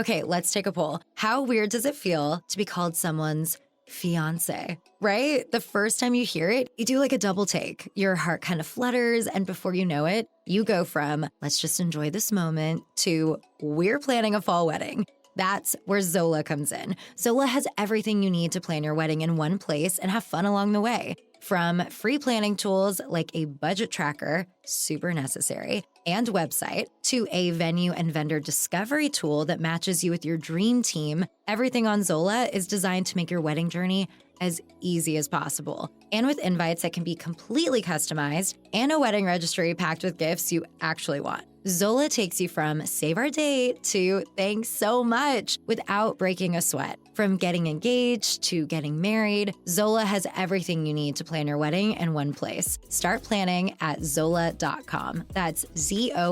Okay, let's take a poll. How weird does it feel to be called someone's fiance, right? The first time you hear it, you do like a double take. Your heart kind of flutters, and before you know it, you go from, let's just enjoy this moment, to we're planning a fall wedding. That's where Zola comes in. Zola has everything you need to plan your wedding in one place and have fun along the way. From free planning tools like a budget tracker, super necessary, and website, to a venue and vendor discovery tool that matches you with your dream team, everything on Zola is designed to make your wedding journey as easy as possible. And with invites that can be completely customized and a wedding registry packed with gifts you actually want. Zola takes you from save our date to thanks so much without breaking a sweat. From getting engaged to getting married, Zola has everything you need to plan your wedding in one place. Start planning at Zola.com. That's ZOLA.com.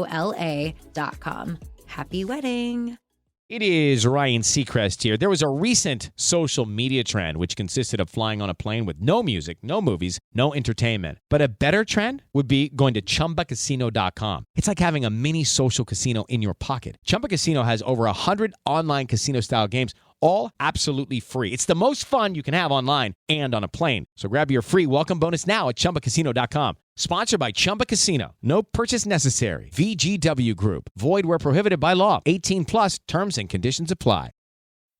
Happy wedding. It is Ryan Seacrest here. There was a recent social media trend which consisted of flying on a plane with no music, no movies, no entertainment. But a better trend would be going to ChumbaCasino.com. It's like having a mini social casino in your pocket. Chumba Casino has over 100 online casino-style games, all absolutely free. It's the most fun you can have online and on a plane. So grab your free welcome bonus now at ChumbaCasino.com. Sponsored by Chumba Casino. No purchase necessary. VGW Group. Void where prohibited by law. 18 plus terms and conditions apply.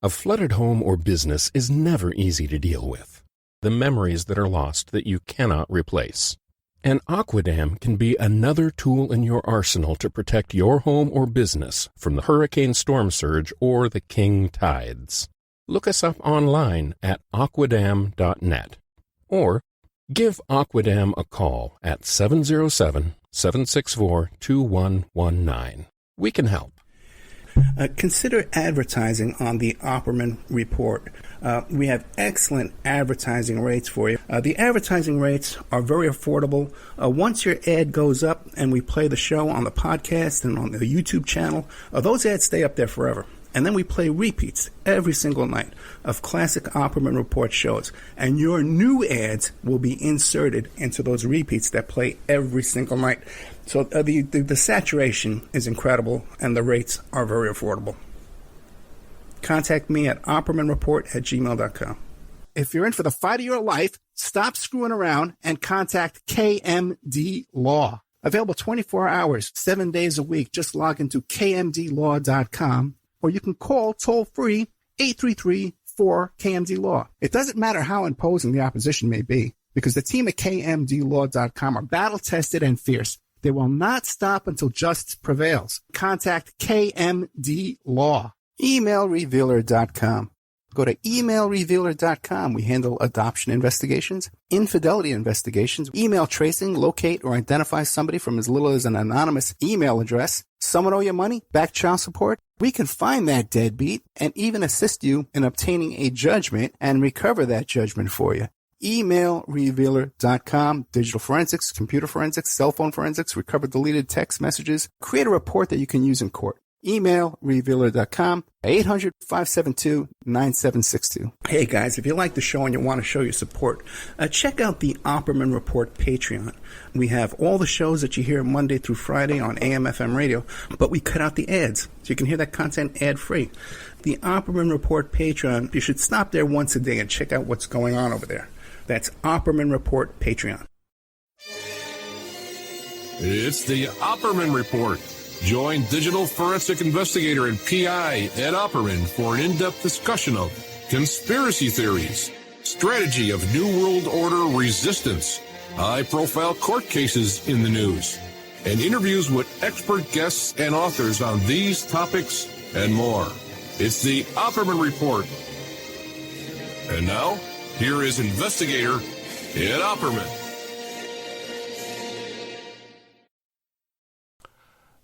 A flooded home or business is never easy to deal with. The memories that are lost that you cannot replace. And Aquadam can be another tool in your arsenal to protect your home or business from the hurricane storm surge or the king tides. Look us up online at aquadam.net or give Aquadam a call at 707-764-2119. We can help. Consider advertising on the Opperman Report. We have excellent advertising rates for you. The advertising rates are very affordable. Once your ad goes up and we play the show on the podcast and on the YouTube channel, those ads stay up there forever. And then we play repeats every single night of classic Opperman Report shows. And your new ads will be inserted into those repeats that play every single night. So the saturation is incredible, and the rates are very affordable. Contact me at oppermanreport@gmail.com. If you're in for the fight of your life, stop screwing around and contact KMD Law. Available 24 hours, 7 days a week. Just log into kmdlaw.com, or you can call toll-free 833-4KMD-LAW. It doesn't matter how imposing the opposition may be, because the team at kmdlaw.com are battle-tested and fierce. They will not stop until justice prevails. Contact KMD Law. Emailrevealer.com. Go to emailrevealer.com. We handle adoption investigations, infidelity investigations, email tracing, locate or identify somebody from as little as an anonymous email address. Someone owe you money? Back child support? We can find that deadbeat and even assist you in obtaining a judgment and recover that judgment for you. Emailrevealer.com. Digital forensics, computer forensics, cell phone forensics, recover deleted text messages. Create a report that you can use in court. Emailrevealer.com, 800-572-9762. Hey guys, if you like the show and you want to show your support, check out the Opperman Report Patreon. We have all the shows that you hear Monday through Friday on AM/FM radio, but we cut out the ads, so you can hear that content ad-free. The Opperman Report Patreon, you should stop there once a day and check out what's going on over there. That's Opperman Report Patreon. It's the Opperman Report. Join digital forensic investigator and PI Ed Opperman for an in-depth discussion of conspiracy theories, strategy of New World Order resistance, high-profile court cases in the news, and interviews with expert guests and authors on these topics and more. It's the Opperman Report. And now, here is investigator Ed Opperman.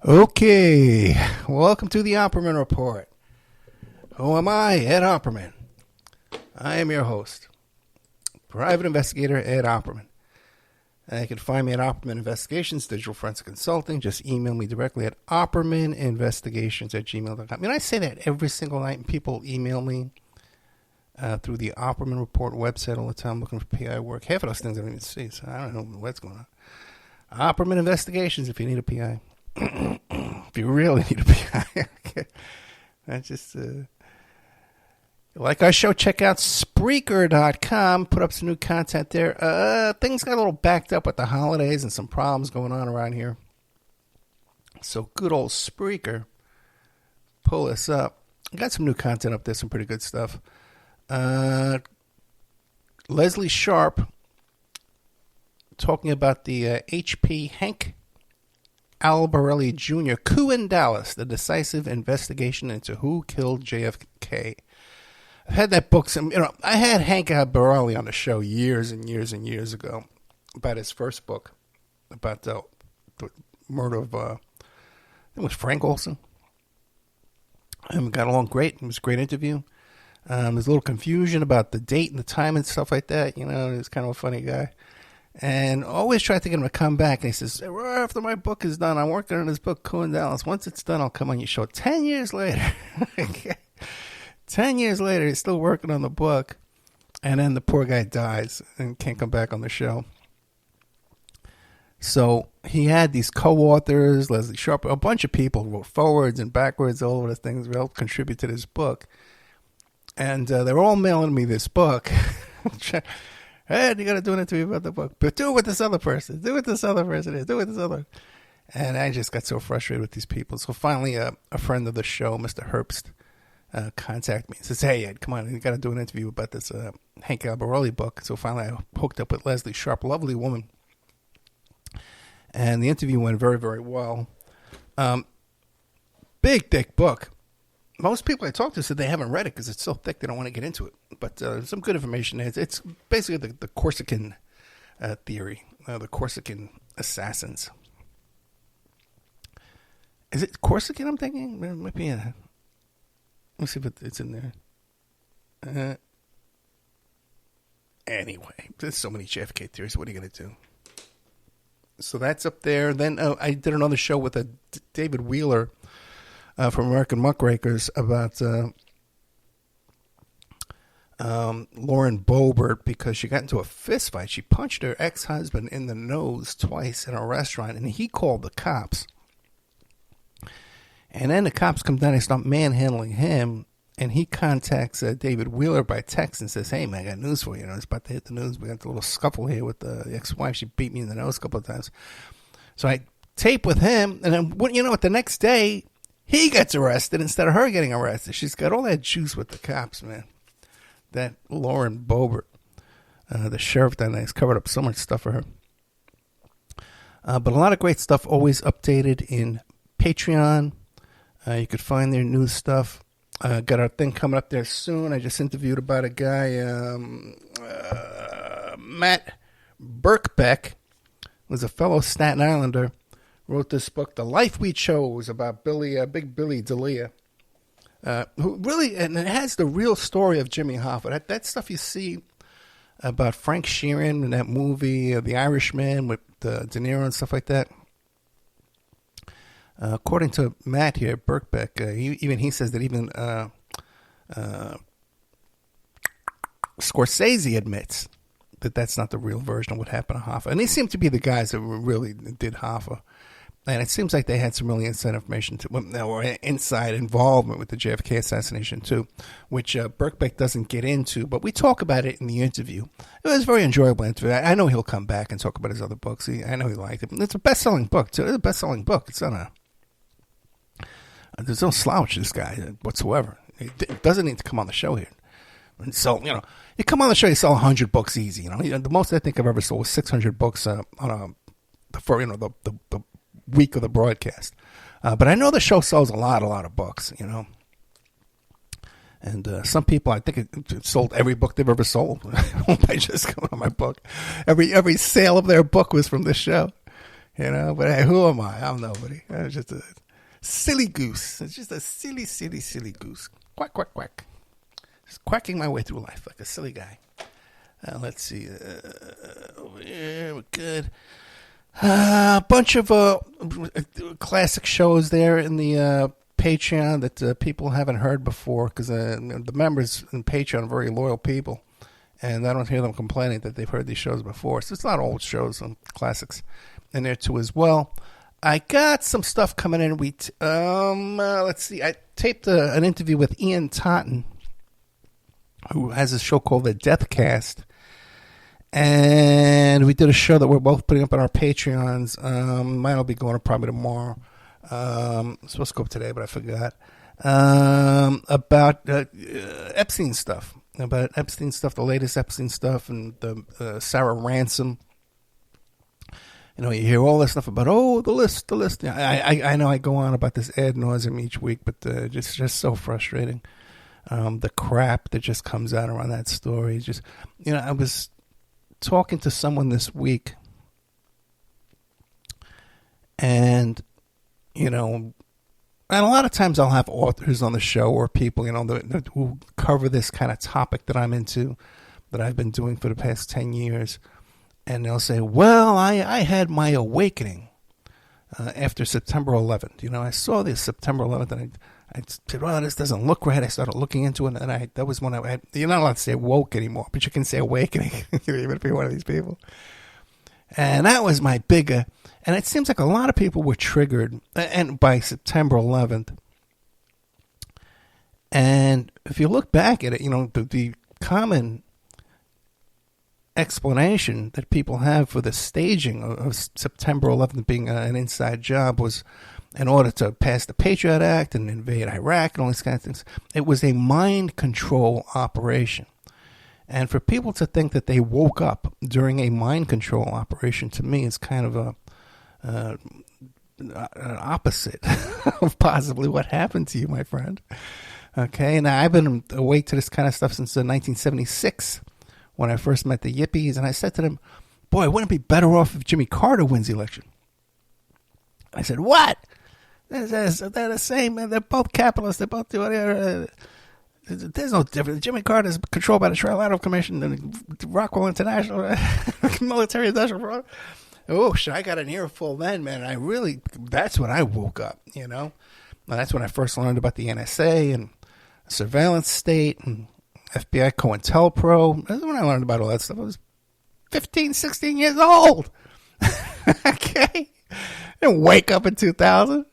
Okay, welcome to the Opperman Report. Who am I? Ed Opperman. I am your host, private investigator Ed Opperman. And you can find me at Opperman Investigations, Digital Forensic Consulting. Just email me directly at oppermaninvestigations@gmail.com. I mean, I say that every single night, and people email me through the Opperman Report website all the time looking for PI work. Half of those things I don't even see, so I don't know what's going on. Opperman Investigations if you need a PI. If you really need a PI. Okay. I just... like our show, check out Spreaker.com. Put up some new content there. Things got a little backed up with the holidays and some problems going on around here. So good old Spreaker. Pull us up. I got some new content up there, some pretty good stuff. Leslie Sharp talking about the H.P. Hank Albarelli Jr. coup in Dallas, the decisive investigation into who killed JFK. I've had that book. I had Hank Albarelli on the show years and years and years ago about his first book about the murder of it was Frank Olson. And we got along great. It was a great interview. There's a little confusion about the date and the time and stuff like that. You know, he's kind of a funny guy. And always try to get him to come back. And he says, right after my book is done, I'm working on this book, Coup in Dallas. Once it's done, I'll come on your show. 10 years later. 10 years later, he's still working on the book. And then the poor guy dies and can't come back on the show. So he had these co-authors, Leslie Sharp, a bunch of people who wrote forwards and backwards, all of the things that helped contribute to this book. And they were all mailing me this book. Hey, you got to do an interview about the book. But do it with this other person. Do it with this other person. Do it with this other. And I just got so frustrated with these people. So finally, a friend of the show, Mr. Herbst, contacted me and says, hey, Ed, come on. You got to do an interview about this Hank Albarelli book. So finally, I hooked up with Leslie Sharp, lovely woman. And the interview went very, very well. Big, thick book. Most people I talk to said they haven't read it because it's so thick they don't want to get into it. But some good information. It's basically the Corsican theory, the Corsican assassins. Is it Corsican, I'm thinking? It might be. Let me see if it's in there. Anyway, there's so many JFK theories. What are you going to do? So that's up there. Then I did another show with David Wheeler from American Muckrakers about Lauren Boebert because she got into a fist fight. She punched her ex-husband in the nose twice in a restaurant, and he called the cops. And then the cops come down and start manhandling him, and he contacts David Wheeler by text and says, hey, man, I got news for you. It's about to hit the news. We got a little scuffle here with the ex-wife. She beat me in the nose a couple of times. So I tape with him, and then, the next day, he gets arrested instead of her getting arrested. She's got all that juice with the cops, man. That Lauren Boebert, the sheriff down there, has covered up so much stuff for her. But a lot of great stuff always updated in Patreon. You could find their new stuff. Got our thing coming up there soon. I just interviewed about a guy, Matt Birkbeck, who's a fellow Staten Islander, wrote this book, The Life We Chose, about Big Billy D'Elia, who really, and it has the real story of Jimmy Hoffa. That stuff you see about Frank Sheeran in that movie, The Irishman with De Niro and stuff like that. According to Matt here, Birkbeck, he says that even Scorsese admits that that's not the real version of what happened to Hoffa. And these seem to be the guys that really did Hoffa. And it seems like they had some really inside information, or inside involvement with the JFK assassination, too, which Birkbeck doesn't get into. But we talk about it in the interview. It was a very enjoyable interview. I know he'll come back and talk about his other books. I know he liked it. It's a best-selling book, too. It's a best-selling book. It's on a... There's no slouch, this guy, whatsoever. He doesn't need to come on the show here. And so, you come on the show, you sell 100 books easy. The most I think I've ever sold was 600 books on the week of the broadcast. But I know the show sells a lot of books, And some people, I think it sold every book they've ever sold by just coming on my book. Every sale of their book was from this show, But hey, who am I? I'm nobody. I'm just a silly goose. It's just a silly, silly, silly goose. Quack, quack, quack. Just quacking my way through life like a silly guy. Let's see. Over here, we're good. A bunch of classic shows there in the Patreon that people haven't heard before because the members in Patreon are very loyal people. And I don't hear them complaining that they've heard these shows before. So it's not old shows, some classics in there too as well. I got some stuff coming in. Let's see. I taped an interview with Ian Totten, who has a show called The Deathcast. And we did a show that we're both putting up on our Patreons. Mine will be going up probably tomorrow. I'm supposed to go up today, but I forgot. About Epstein stuff. About Epstein stuff, the latest Epstein stuff, and the Sarah Ransom. You hear all this stuff about, the list. I know I go on about this ad nauseum each week, but just so frustrating. The crap that just comes out around that story. Just, I was talking to someone this week, and a lot of times I'll have authors on the show or people, who cover this kind of topic that I'm into, that I've been doing for the past 10 years. And they'll say, well, I had my awakening after September 11th. I saw this September 11th, and I said, well, this doesn't look right. I started looking into it, and that was when I had, you're not allowed to say woke anymore, but you can say awakening, even if you're one of these people. And that was my bigger, and it seems like a lot of people were triggered and by September 11th. And if you look back at it, the common explanation that people have for the staging of September 11th being an inside job was in order to pass the Patriot Act and invade Iraq and all these kinds of things. It was a mind control operation. And for people to think that they woke up during a mind control operation, to me, is kind of an opposite of possibly what happened to you, my friend. Okay, and I've been awake to this kind of stuff since 1976, when I first met the Yippies, and I said to them, boy, wouldn't it be better off if Jimmy Carter wins the election? I said, what? They're the same, they're both capitalists, they're both doing there's no difference. Jimmy Carter is controlled by the Trilateral Commission and Rockwell International Military Industrial Program. Oh, shit, I got an earful then, man. That's when I woke up, And that's when I first learned about the NSA and surveillance state and FBI COINTELPRO. That's when I learned about all that stuff. I was 15, 16 years old. Okay? I didn't wake up in 2000.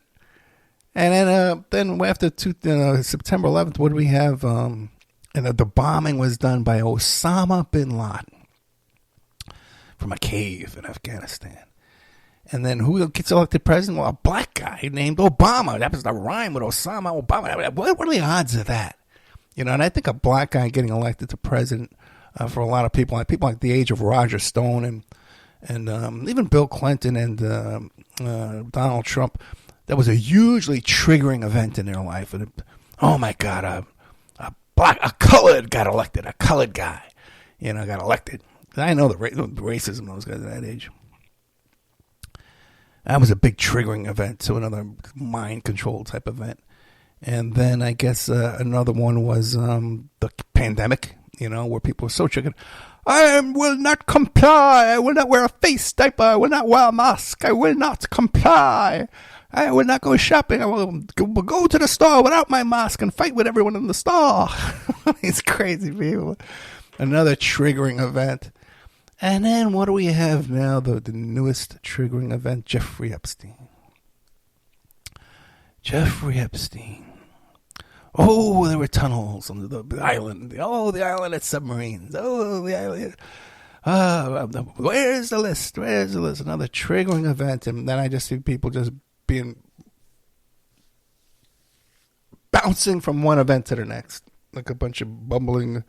And then after September 11th, what do we have? And the bombing was done by Osama bin Laden from a cave in Afghanistan. And then who gets elected president? Well, a black guy named Obama. That was the rhyme with Osama Obama. What are the odds of that? And I think a black guy getting elected to president for a lot of people like the age of Roger Stone and even Bill Clinton and Donald Trump, that was a hugely triggering event in their life. And oh my God, a colored got elected, a colored guy, got elected. I know the racism those guys at that age. That was a big triggering event to another mind control type event. And then I guess another one was the pandemic, where people were so triggered. I will not comply. I will not wear a face diaper. I will not wear a mask. I will not comply. I will not go shopping. I will go to the store without my mask and fight with everyone in the store. These crazy people. Another triggering event. And then what do we have now? The newest triggering event, Jeffrey Epstein. Jeffrey Epstein. Oh, there were tunnels under the island. Oh, the island had submarines. Oh, the island. Where's the list? Where's the list? Another triggering event. And then I just see people just bouncing from one event to the next. Like a bunch of bumbling,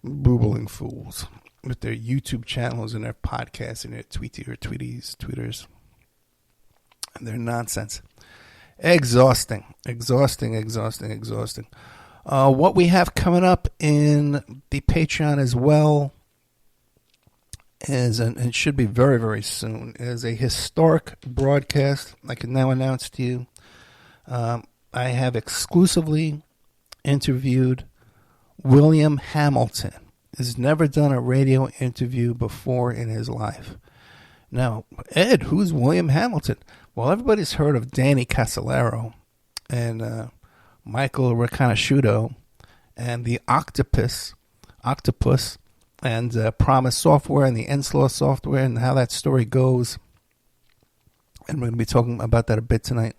boobling fools with their YouTube channels and their podcasts and their tweeters. And their nonsense. Exhausting. What we have coming up in the Patreon as well is, and it should be very, very soon, is a historic broadcast I can now announce to you. I have exclusively interviewed William Hamilton. He's never done a radio interview before in his life. Now, Ed, who's William Hamilton? Well, everybody's heard of Danny Casolaro and Michael Riconosciuto and the Octopus, and PROMIS software and the INSLAW software and how that story goes. and we're going to be talking about that a bit tonight,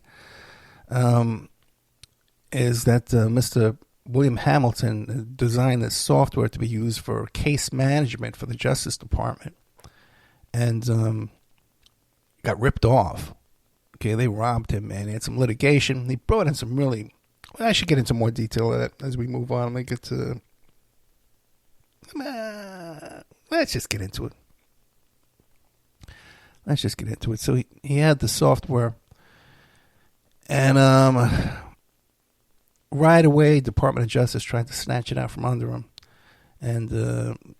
is that Mr. William Hamilton designed this software to be used for case management for the Justice Department, and got ripped off. Okay, they robbed him, man. He had some litigation. He brought in some really... Well, I should get into more detail of that as we move on. Let me get to... let's just get into it. So he had the software, and right away, Department of Justice tried to snatch it out from under him, and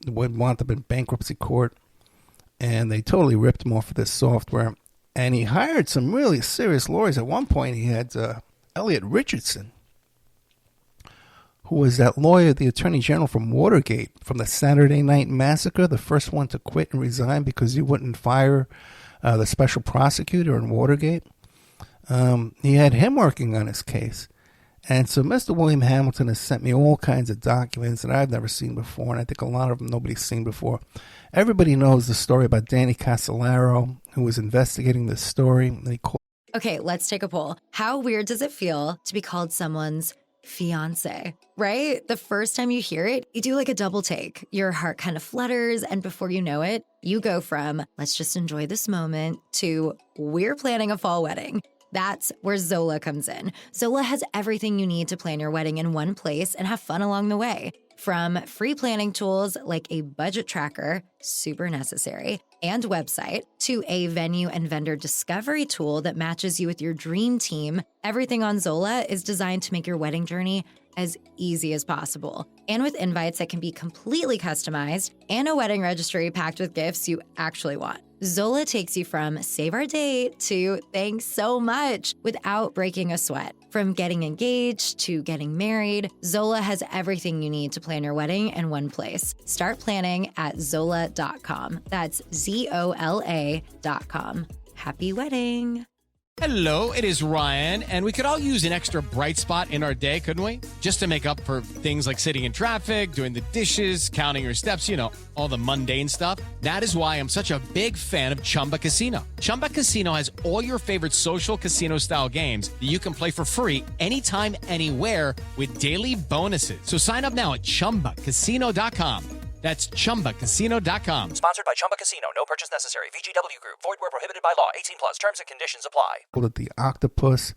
wound up in bankruptcy court, and they totally ripped him off of this software. And he hired some really serious lawyers. At one point, he had Elliot Richardson, who was that lawyer, the attorney general from Watergate, from the Saturday Night Massacre, the first one to quit and resign because he wouldn't fire the special prosecutor in Watergate. He had him working on his case. And so Mr. William Hamilton has sent me all kinds of documents that I've never seen before, and I think a lot of them nobody's seen before. Everybody knows the story about Danny Casolaro, who was investigating this story. Okay, let's take a poll. How weird does it feel to be called someone's fiance, right? The first time you hear it, you do like a double take. Your heart kind of flutters, and before you know it, you go from, let's just enjoy this moment, to we're planning a fall wedding. That's where Zola comes in. Zola has everything you need to plan your wedding in one place and have fun along the way. From free planning tools like a budget tracker, super necessary, and website, to a venue and vendor discovery tool that matches you with your dream team, everything on Zola is designed to make your wedding journey as easy as possible. And with invites that can be completely customized and a wedding registry packed with gifts you actually want. Zola takes you from save our date to thanks so much without breaking a sweat. From getting engaged to getting married, Zola has everything you need to plan your wedding in one place. Start planning at Zola.com. That's ZOLA.com. Happy wedding. Hello, it is Ryan, and we could all use an extra bright spot in our day, couldn't we? Just to make up for things like sitting in traffic, doing the dishes, counting your steps, all the mundane stuff. That is why I'm such a big fan of Chumba Casino. Chumba Casino has all your favorite social casino-style games that you can play for free anytime, anywhere with daily bonuses. So sign up now at ChumbaCasino.com. That's ChumbaCasino.com. Sponsored by Chumba Casino. No purchase necessary. VGW Group. Void where prohibited by law. 18 plus. Terms and conditions apply. Called it the Octopus.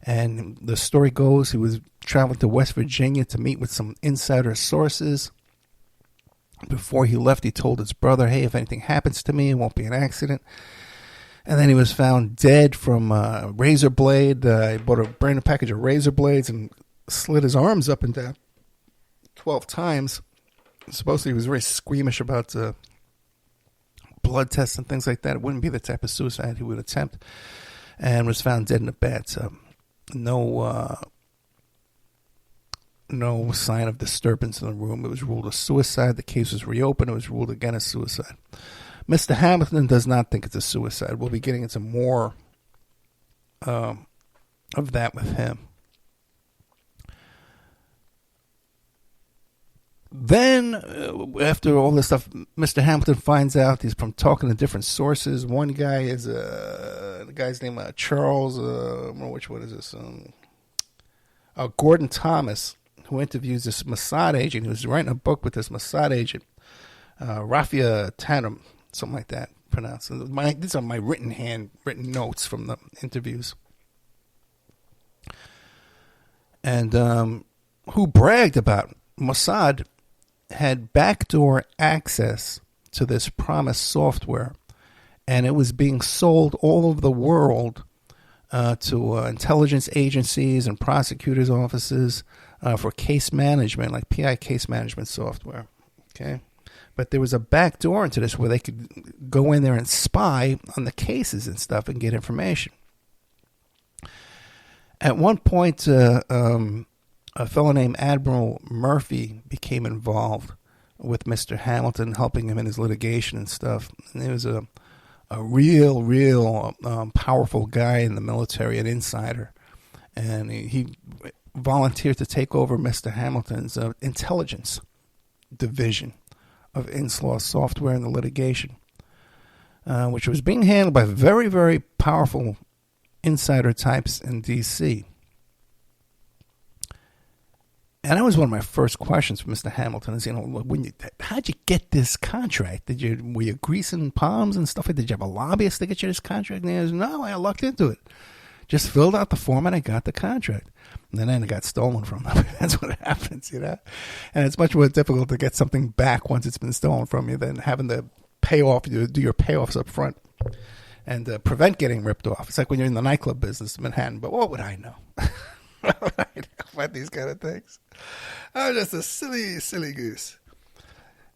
And the story goes he was traveling to West Virginia to meet with some insider sources. Before he left, he told his brother, hey, if anything happens to me, it won't be an accident. And then he was found dead from a razor blade. He bought a brand new package of razor blades and slit his arms up and down 12 times. Supposedly he was very squeamish about blood tests and things like that. It wouldn't be the type of suicide he would attempt, and was found dead in a bathtub. No sign of disturbance in the room. It was ruled a suicide. The case was reopened. It was ruled again a suicide. Mr. Hamilton does not think it's a suicide. We'll be getting into more of that with him. Then, after all this stuff, Mr. Hamilton finds out he's from talking to different sources. One guy is the guy's name Charles. I don't know which one is this. Gordon Thomas, who interviews this Mossad agent. He was writing a book with this Mossad agent, Rafia Tatum, something like that pronounced. These are my written notes from the interviews. And who bragged about Mossad had backdoor access to this PROMIS software, and it was being sold all over the world to intelligence agencies and prosecutors' offices for case management, like PI case management software. Okay, but there was a backdoor into this where they could go in there and spy on the cases and stuff and get information. At one point, a fellow named Admiral Murphy became involved with Mr. Hamilton, helping him in his litigation and stuff. And he was a real powerful guy in the military, an insider. And he volunteered to take over Mr. Hamilton's intelligence division of INSLAW software and the litigation. which was being handled by very, very powerful insider types in D.C. And that was one of my first questions for Mr. Hamilton is, how'd you get this contract? Were you greasing palms and stuff? Did you have a lobbyist to get you this contract? And he goes, no, I lucked into it. Just filled out the form and I got the contract. And then it got stolen from them. That's what happens, And it's much more difficult to get something back once it's been stolen from you than having to pay off, do your payoffs up front and prevent getting ripped off. It's like when you're in the nightclub business in Manhattan, but what would I know? What would I know about these kind of things? I'm just a silly goose.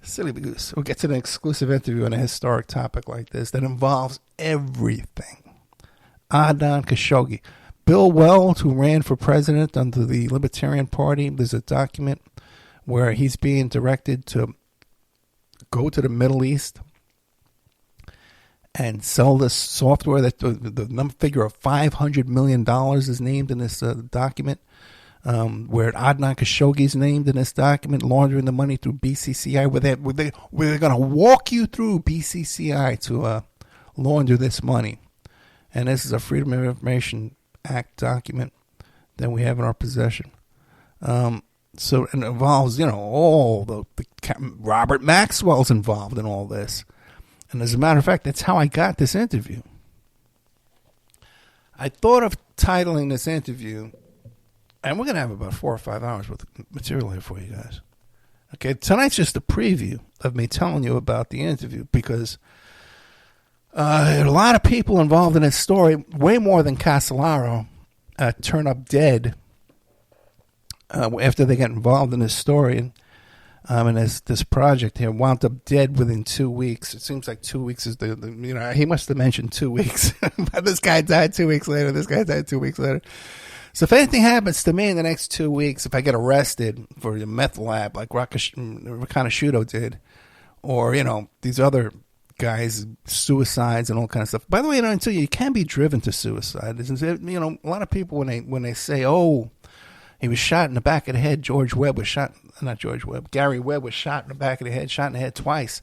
Silly goose. We'll get to an exclusive interview on a historic topic like this that involves everything. Adnan Khashoggi. Bill Weld, who ran for president under the Libertarian Party, there's a document where he's being directed to go to the Middle East and sell this software that the number figure of $500 million is named in this document, where Adnan Khashoggi is named in this document, laundering the money through BCCI, where they're going to walk you through BCCI to launder this money. And this is a Freedom of Information Act document that we have in our possession. So it involves, all the Robert Maxwell's involved in all this. And as a matter of fact, that's how I got this interview. I thought of titling this interview, and we're going to have about 4 or 5 hours worth of material here for you guys. Okay, tonight's just a preview of me telling you about the interview because a lot of people involved in this story, way more than Casolaro, turn up dead after they get involved in this story. And this project here wound up dead within 2 weeks. It seems like 2 weeks is he must have mentioned 2 weeks. But this guy died 2 weeks later. This guy died 2 weeks later. So if anything happens to me in the next 2 weeks, if I get arrested for the meth lab like Riconosciuto did, or, these other guys, suicides and all kinds of stuff. By the way, until you can be driven to suicide. A lot of people when they say, oh, he was shot in the back of the head. Gary Webb was shot in the back of the head, shot in the head twice.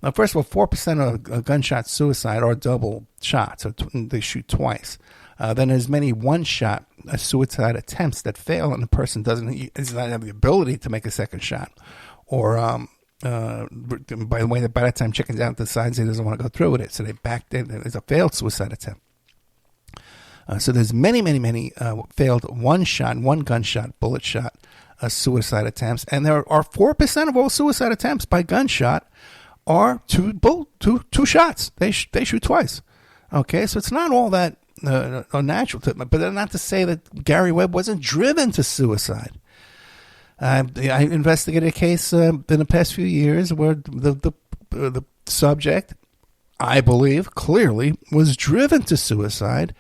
Now, first of all, 4% of gunshot suicide are double shots, so they shoot twice. Then there's many one-shot suicide attempts that fail, and the person doesn't have the ability to make a second shot. Or, by the way, by that time, chickens out decides he doesn't want to go through with it, so they backed in. There's a failed suicide attempt. So there's many failed one gunshot, bullet shot suicide attempts, and there are 4% of all suicide attempts by gunshot are two shots. They shoot twice. Okay, so it's not all that unnatural, but not to say that Gary Webb wasn't driven to suicide. I investigated a case in the past few years where the subject, I believe, clearly was driven to suicide.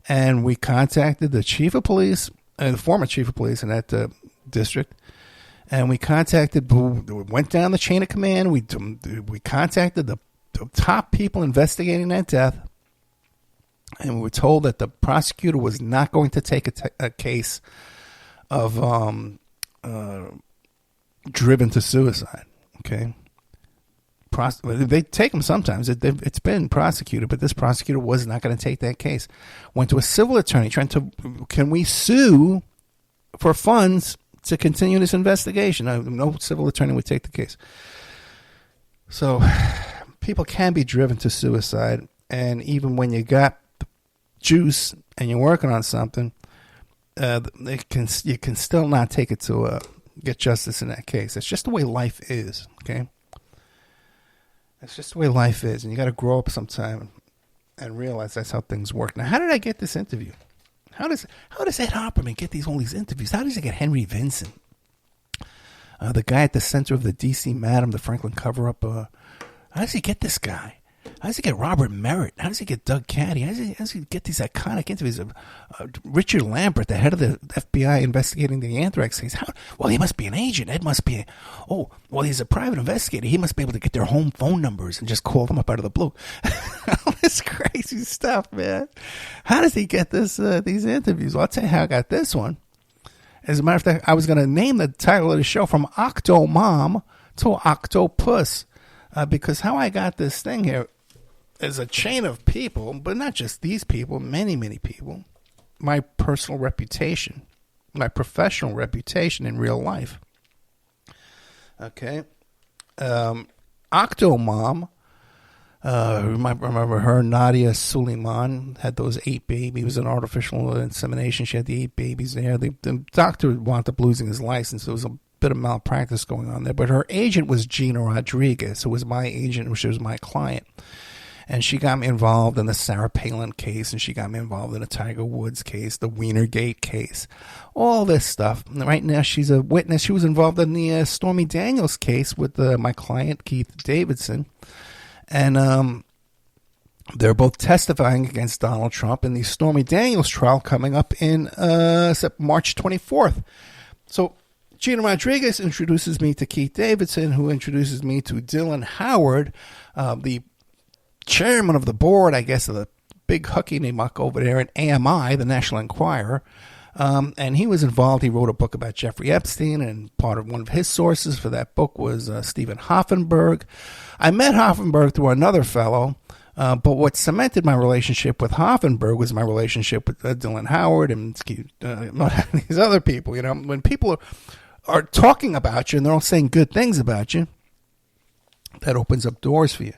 And we contacted the chief of police, the former chief of police in that district, and we went down the chain of command. We contacted the top people investigating that death, and we were told that the prosecutor was not going to take a case of driven to suicide. Okay. They take them sometimes. It's been prosecuted, but this prosecutor was not going to take that case. Went to a civil attorney can we sue for funds to continue this investigation? No civil attorney would take the case. So people can be driven to suicide, and even when you got the juice and you're working on something, you can still not take it to get justice in that case. It's just the way life is, okay? It's just the way life is, and you got to grow up sometime and realize that's how things work. Now, how did I get this interview? How does Ed Opperman get all these interviews? How does he get Henry Vincent, the guy at the center of the D.C. Madam, the Franklin cover-up? How does he get this guy? How does he get Robert Merritt? How does he get Doug Caddy? How does he get these iconic interviews of Richard Lambert, the head of the FBI investigating the anthrax case? Well, he must be an agent. Ed must be. He's a private investigator. He must be able to get their home phone numbers and just call them up out of the blue. All this crazy stuff, man. How does he get these interviews? Well, I'll tell you how I got this one. As a matter of fact, I was going to name the title of the show from Octomom to Octopus. Because how I got this thing here as a chain of people, but not just these people, many, many people, my personal reputation, my professional reputation in real life. Okay. Octomom, you might remember her, Nadia Suleiman, had those 8 babies. It was an artificial insemination. She had the 8 babies there. The doctor wound up losing his license. There was a bit of malpractice going on there. But her agent was Gina Rodriguez, who was my agent, she was my client. And she got me involved in the Sarah Palin case, and she got me involved in the Tiger Woods case, the Wienergate case, all this stuff. And right now, she's a witness. She was involved in the Stormy Daniels case with my client, Keith Davidson. And they're both testifying against Donald Trump in the Stormy Daniels trial coming up in March 24th. So Gina Rodriguez introduces me to Keith Davidson, who introduces me to Dylan Howard, the chairman of the board, I guess, of the big hucky muck over there at AMI, the National Enquirer. And he was involved. He wrote a book about Jeffrey Epstein, and one of his sources for that book was Stephen Hoffenberg. I met Hoffenberg through another fellow, but what cemented my relationship with Hoffenberg was my relationship with Dylan Howard and these other people. You know, when people are talking about you and they're all saying good things about you, that opens up doors for you.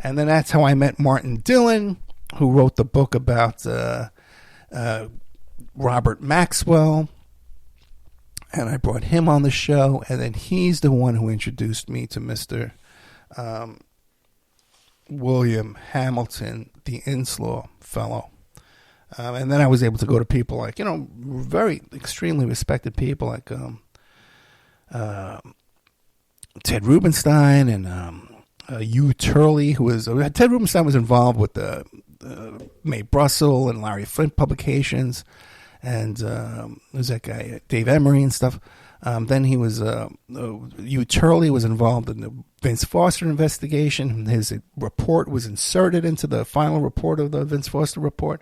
And then that's how I met Martin Dillon, who wrote the book about Robert Maxwell. And I brought him on the show. And then he's the one who introduced me to Mr. William Hamilton, the INSLAW fellow. And then I was able to go to people like, very extremely respected people like Ted Rubenstein and Hugh Turley, who was Ted Rubenstein was involved with the Mae Brussel and Larry Flint publications, and there's that guy Dave Emery and stuff. Then he was Hugh Turley was involved in the Vince Foster investigation. His report was inserted into the final report of the Vince Foster report.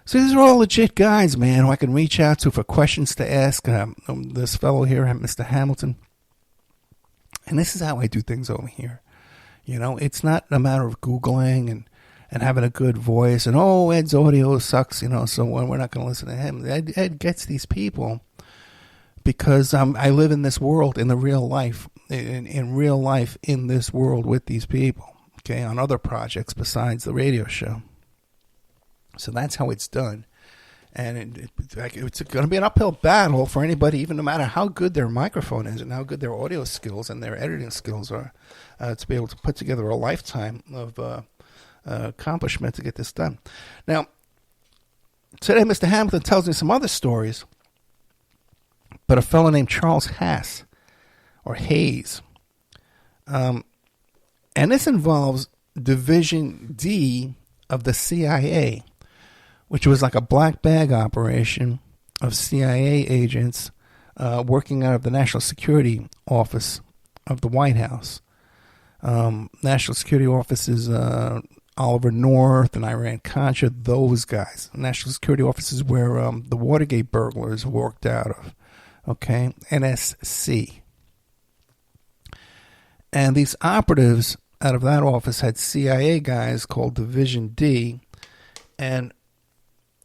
So these are all legit guys, man, who I can reach out to for questions to ask. This fellow here, Mr. Hamilton, and this is how I do things over here. It's not a matter of Googling and having a good voice and, Ed's audio sucks, so we're not going to listen to him. Ed gets these people because I live in this world, in the real life, in real life, in this world with these people, okay, on other projects besides the radio show. So that's how it's done. And it's going to be an uphill battle for anybody, even no matter how good their microphone is and how good their audio skills and their editing skills are, to be able to put together a lifetime of accomplishment to get this done. Now, today Mr. Hamilton tells me some other stories, but a fellow named Charles Hayes. And this involves Division D of the CIA, which was like a black bag operation of CIA agents working out of the National Security Office of the White House. National Security Office is Oliver North and Iran-Contra, those guys. National Security Office is where the Watergate burglars worked out of. Okay, NSC. And these operatives out of that office had CIA guys called Division D, and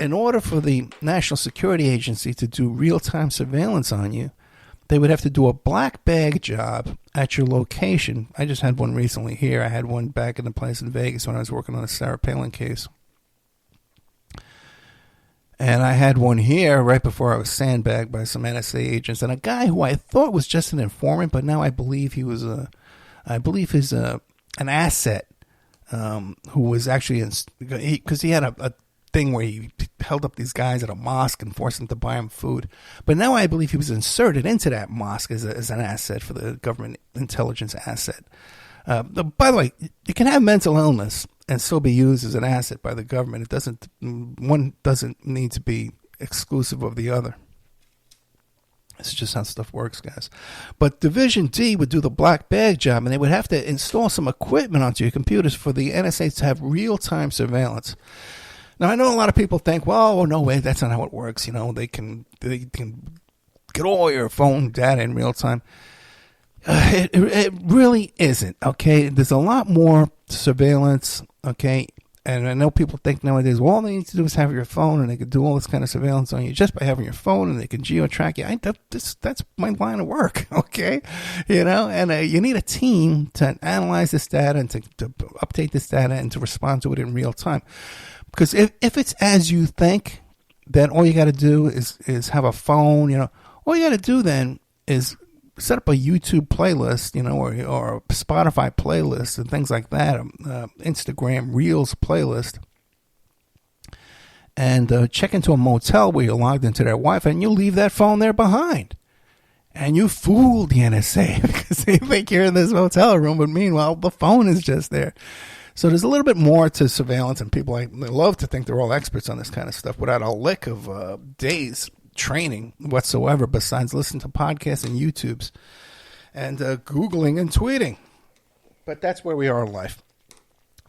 in order for the National Security Agency to do real-time surveillance on you, they would have to do a black bag job at your location. I just had one recently here. I had one back in the place in Vegas when I was working on the Sarah Palin case. And I had one here right before I was sandbagged by some NSA agents. And a guy who I thought was just an informant, but now I believe he was an asset who was actually, because he had a thing where he held up these guys at a mosque and forced them to buy him food. But now I believe he was inserted into that mosque as an asset for the government intelligence asset. By the way, you can have mental illness and still be used as an asset by the government. One doesn't need to be exclusive of the other. This is just how stuff works, guys. But Division D would do the black bag job, and they would have to install some equipment onto your computers for the NSA to have real-time surveillance. Now, I know a lot of people think, well, no way, that's not how it works. They can get all your phone data in real time. It really isn't, okay? There's a lot more surveillance, okay? And I know people think nowadays, well, all they need to do is have your phone, and they can do all this kind of surveillance on you just by having your phone, and they can geo-track you. That's my line of work, okay? And you need a team to analyze this data and to update this data and to respond to it in real time. Because if it's as you think, that all you got to do is have a phone, all you got to do then is set up a YouTube playlist, or a Spotify playlist and things like that, Instagram Reels playlist, and check into a motel where you're logged into their Wi-Fi, and you leave that phone there behind. And you fooled the NSA because they think you're in this hotel room, but meanwhile, the phone is just there. So there's a little bit more to surveillance, and people they love to think they're all experts on this kind of stuff without a lick of days training whatsoever besides listening to podcasts and YouTubes and Googling and tweeting. But that's where we are in life.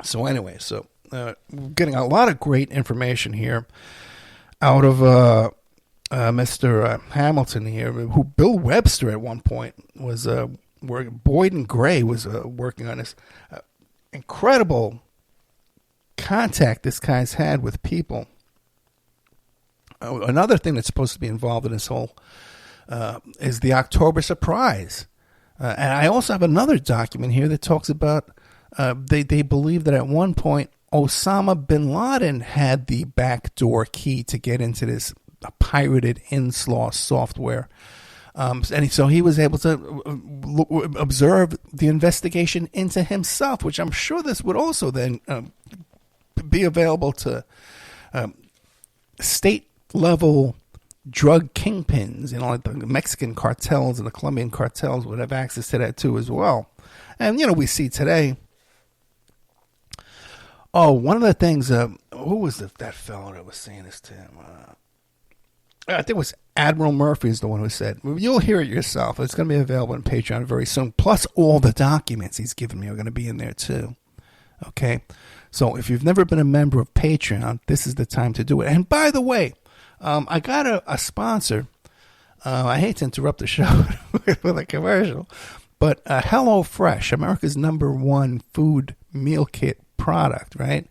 So anyway, we're getting a lot of great information here out of Mr. Hamilton here, who Bill Webster at one point was Boyd and Gray was working on this incredible contact this guy's had with people. Another thing that's supposed to be involved in this whole is the October surprise. And I also have another document here that talks about they believe that at one point Osama bin Laden had the backdoor key to get into this pirated INSLAW software. And so he was able to observe the investigation into himself, which I'm sure this would also then be available to state-level drug kingpins, like the Mexican cartels and the Colombian cartels would have access to that too as well. And, we see today, one of the things, who was that fellow that was saying this to him? I think it was Admiral Murphy is the one who said, you'll hear it yourself. It's going to be available on Patreon very soon. Plus all the documents he's given me are going to be in there too. Okay? So if you've never been a member of Patreon, this is the time to do it. And by the way, I got a sponsor. I hate to interrupt the show with a commercial, but HelloFresh, America's #1 food meal kit product, right?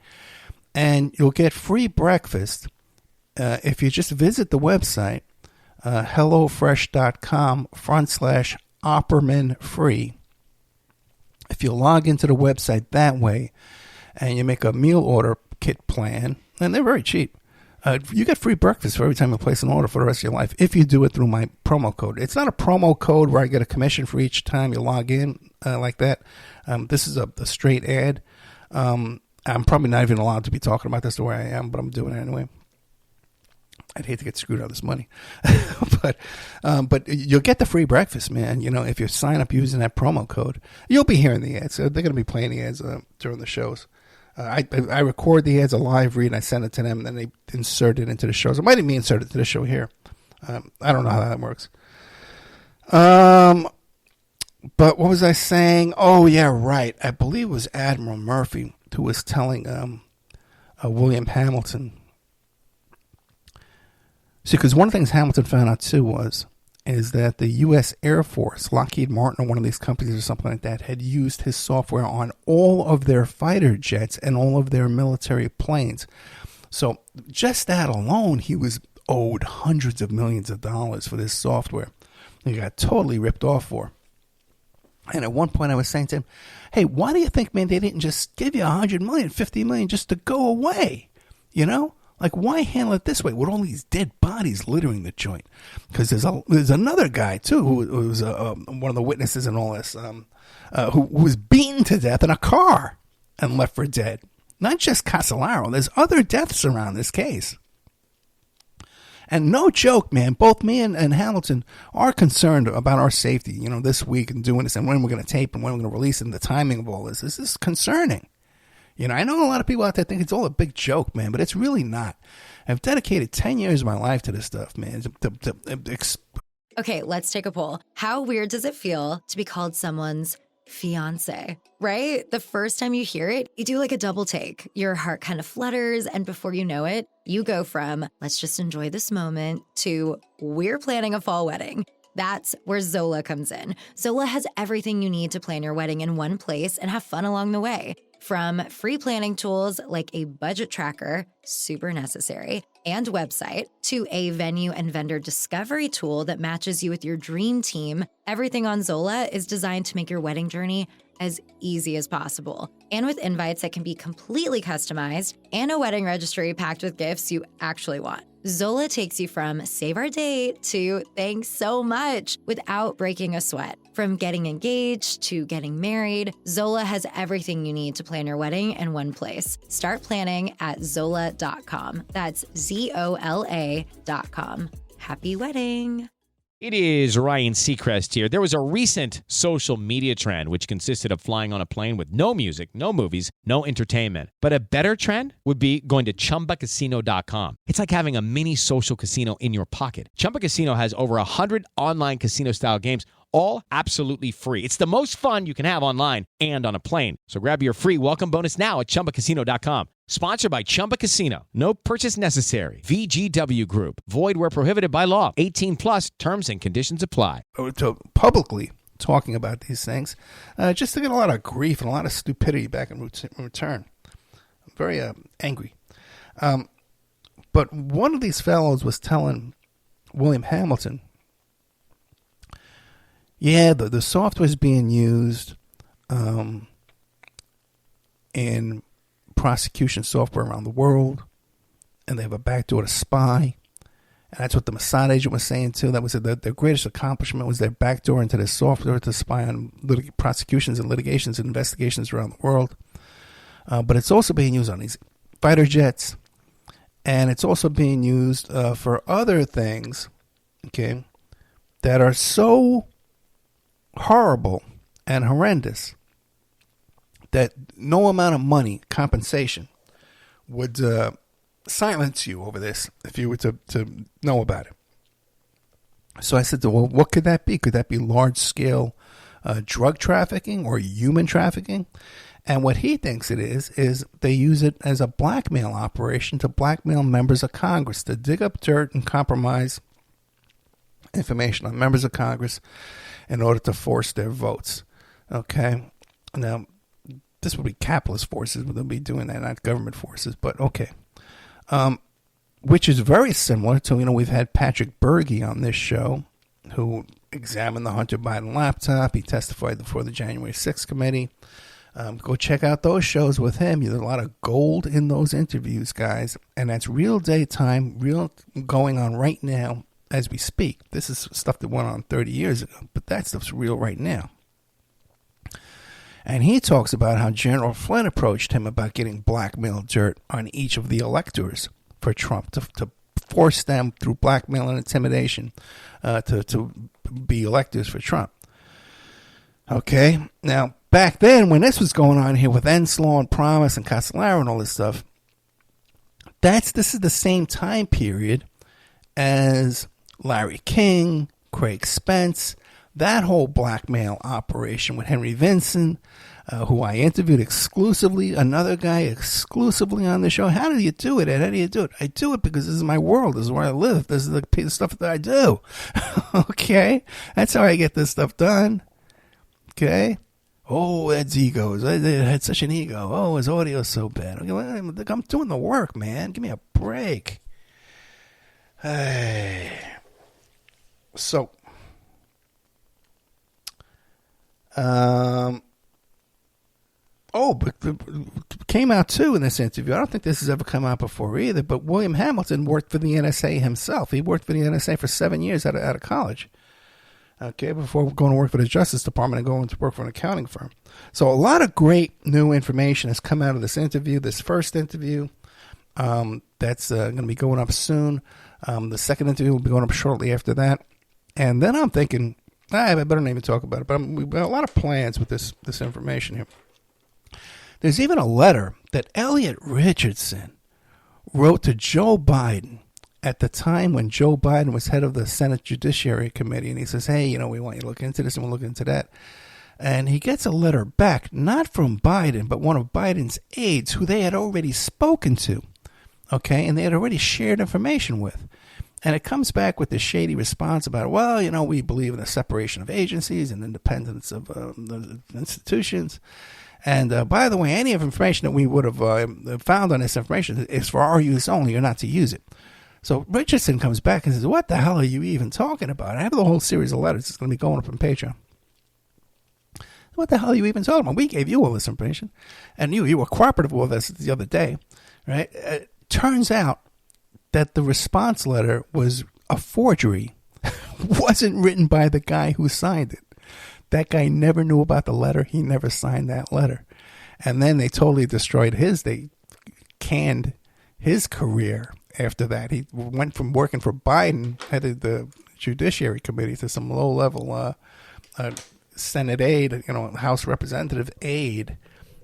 And you'll get free breakfast if you just visit the website, hellofresh.com/Opperman free. If you log into the website that way and you make a meal order kit plan, and they're very cheap, you get free breakfast for every time you place an order for the rest of your life if you do it through my promo code. It's not a promo code where I get a commission for each time you log in like that. This is a straight ad. I'm probably not even allowed to be talking about this the way I am, but I'm doing it anyway. I'd hate to get screwed out of this money. but you'll get the free breakfast, man. If you sign up using that promo code, you'll be hearing the ads. They're going to be playing the ads during the shows. I record the ads, a live read, and I send it to them, and then they insert it into the shows. It might even be inserted to the show here. I don't know how that works. But what was I saying? Oh, yeah, right. I believe it was Admiral Murphy who was telling William Hamilton. See, because one of the things Hamilton found out, too, is that the U.S. Air Force, Lockheed Martin or one of these companies or something like that, had used his software on all of their fighter jets and all of their military planes. So just that alone, he was owed hundreds of millions of dollars for this software. He got totally ripped off for. And at one point I was saying to him, hey, why do you think, man, they didn't just give you $100 million, $50 million just to go away? Like, why handle it this way with all these dead bodies littering the joint? Because there's another guy, too, who was one of the witnesses in all this, who was beaten to death in a car and left for dead. Not just Casolaro. There's other deaths around this case. And no joke, man, both me and Hamilton are concerned about our safety, this week and doing this and when we're going to tape and when we're going to release and the timing of all this. This is concerning. I know a lot of people out there think it's all a big joke, man, but it's really not. I've dedicated 10 years of my life to this stuff, man. Okay, let's take a poll. How weird does it feel to be called someone's fiance, right? The first time you hear it, you do like a double take. Your heart kind of flutters, and before you know it, you go from, let's just enjoy this moment, to we're planning a fall wedding. That's where Zola comes in. Zola has everything you need to plan your wedding in one place and have fun along the way. From free planning tools like a budget tracker, super necessary, and website, to a venue and vendor discovery tool that matches you with your dream team, everything on Zola is designed to make your wedding journey as easy as possible. And with invites that can be completely customized and a wedding registry packed with gifts you actually want. Zola takes you from save our date to thanks so much without breaking a sweat. From getting engaged to getting married, Zola has everything you need to plan your wedding in one place. Start planning at Zola.com. That's ZOLA.com. Happy wedding. It is Ryan Seacrest here. There was a recent social media trend which consisted of flying on a plane with no music, no movies, no entertainment. But a better trend would be going to ChumbaCasino.com. It's like having a mini social casino in your pocket. Chumba Casino has over 100 online casino-style games, all absolutely free. It's the most fun you can have online and on a plane. So grab your free welcome bonus now at ChumbaCasino.com. Sponsored by Chumba Casino. No purchase necessary. VGW Group. Void where prohibited by law. 18 plus. Terms and conditions apply. To publicly talking about these things, just to get a lot of grief and a lot of stupidity back in return. I'm very angry. But one of these fellows was telling William Hamilton, yeah, the software is being used in prosecution software around the world, and they have a backdoor to spy. And that's what the Mossad agent was saying too. That was their greatest accomplishment, was their backdoor into this software to spy on prosecutions and litigations and investigations around the world. But it's also being used on these fighter jets, and it's also being used for other things, okay, that are so horrible and horrendous that no amount of money, compensation, would silence you over this if you were to know about it. So I said, well, what could that be? Could that be large-scale drug trafficking or human trafficking? And what he thinks it is they use it as a blackmail operation to blackmail members of Congress, to dig up dirt and compromise information on members of Congress in order to force their votes. Okay? Now, this would be capitalist forces, but they'll be doing that, not government forces, but okay. Which is very similar to, we've had Patrick Berge on this show, who examined the Hunter Biden laptop. He testified before the January 6th committee. Go check out those shows with him. There's a lot of gold in those interviews, guys. And that's real daytime, real going on right now as we speak. This is stuff that went on 30 years ago, but that stuff's real right now. And he talks about how General Flynn approached him about getting blackmail dirt on each of the electors for Trump to force them through blackmail and intimidation to be electors for Trump. Okay, now back then when this was going on here with INSLAW and PROMIS and Castellaro and all this stuff, this is the same time period as Larry King, Craig Spence, that whole blackmail operation with Henry Vinson, who I interviewed exclusively, another guy exclusively on the show. How do you do it, Ed? How do you do it? I do it because this is my world. This is where I live. This is the stuff that I do. Okay? That's how I get this stuff done. Okay? Oh, Ed's egos. I had such an ego. Oh, his audio's so bad. Okay, I'm doing the work, man. Give me a break. Hey. So, but came out too in this interview. I don't think this has ever come out before either, but William Hamilton worked for the NSA himself. He worked for the NSA for 7 years out of college. Okay, before going to work for the Justice Department and going to work for an accounting firm. So a lot of great new information has come out of this interview, this first interview. That's going to be going up soon. The second interview will be going up shortly after that. And then I'm thinking, I better not even talk about it, but we've got a lot of plans with this information here. There's even a letter that Elliot Richardson wrote to Joe Biden at the time when Joe Biden was head of the Senate Judiciary Committee. And he says, hey, we want you to look into this and we'll look into that. And he gets a letter back, not from Biden, but one of Biden's aides who they had already spoken to. Okay, and they had already shared information with. And it comes back with this shady response about, we believe in the separation of agencies and independence of the institutions. And by the way, any information that we would have found on this information is for our use only. You're not to use it. So Richardson comes back and says, what the hell are you even talking about? I have the whole series of letters. It's going to be going up on Patreon. What the hell are you even talking about? We gave you all this information. And you were cooperative with us the other day, right? Turns out that the response letter was a forgery. Wasn't written by the guy who signed it. That guy never knew about the letter. He never signed that letter. And then they totally destroyed they canned his career after that. He went from working for Biden, headed the Judiciary Committee, to some low-level Senate aide, House Representative aide,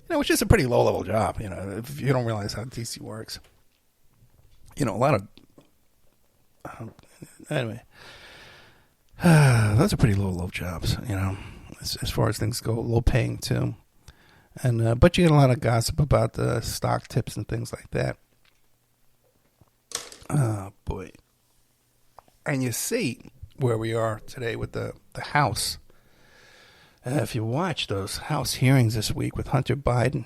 which is a pretty low-level job, if you don't realize how D.C. works. A lot of... anyway, those are pretty low jobs, as far as things go, low paying too. And but you get a lot of gossip about the stock tips and things like that. Oh, boy. And you see where we are today with the House. If you watch those House hearings this week with Hunter Biden.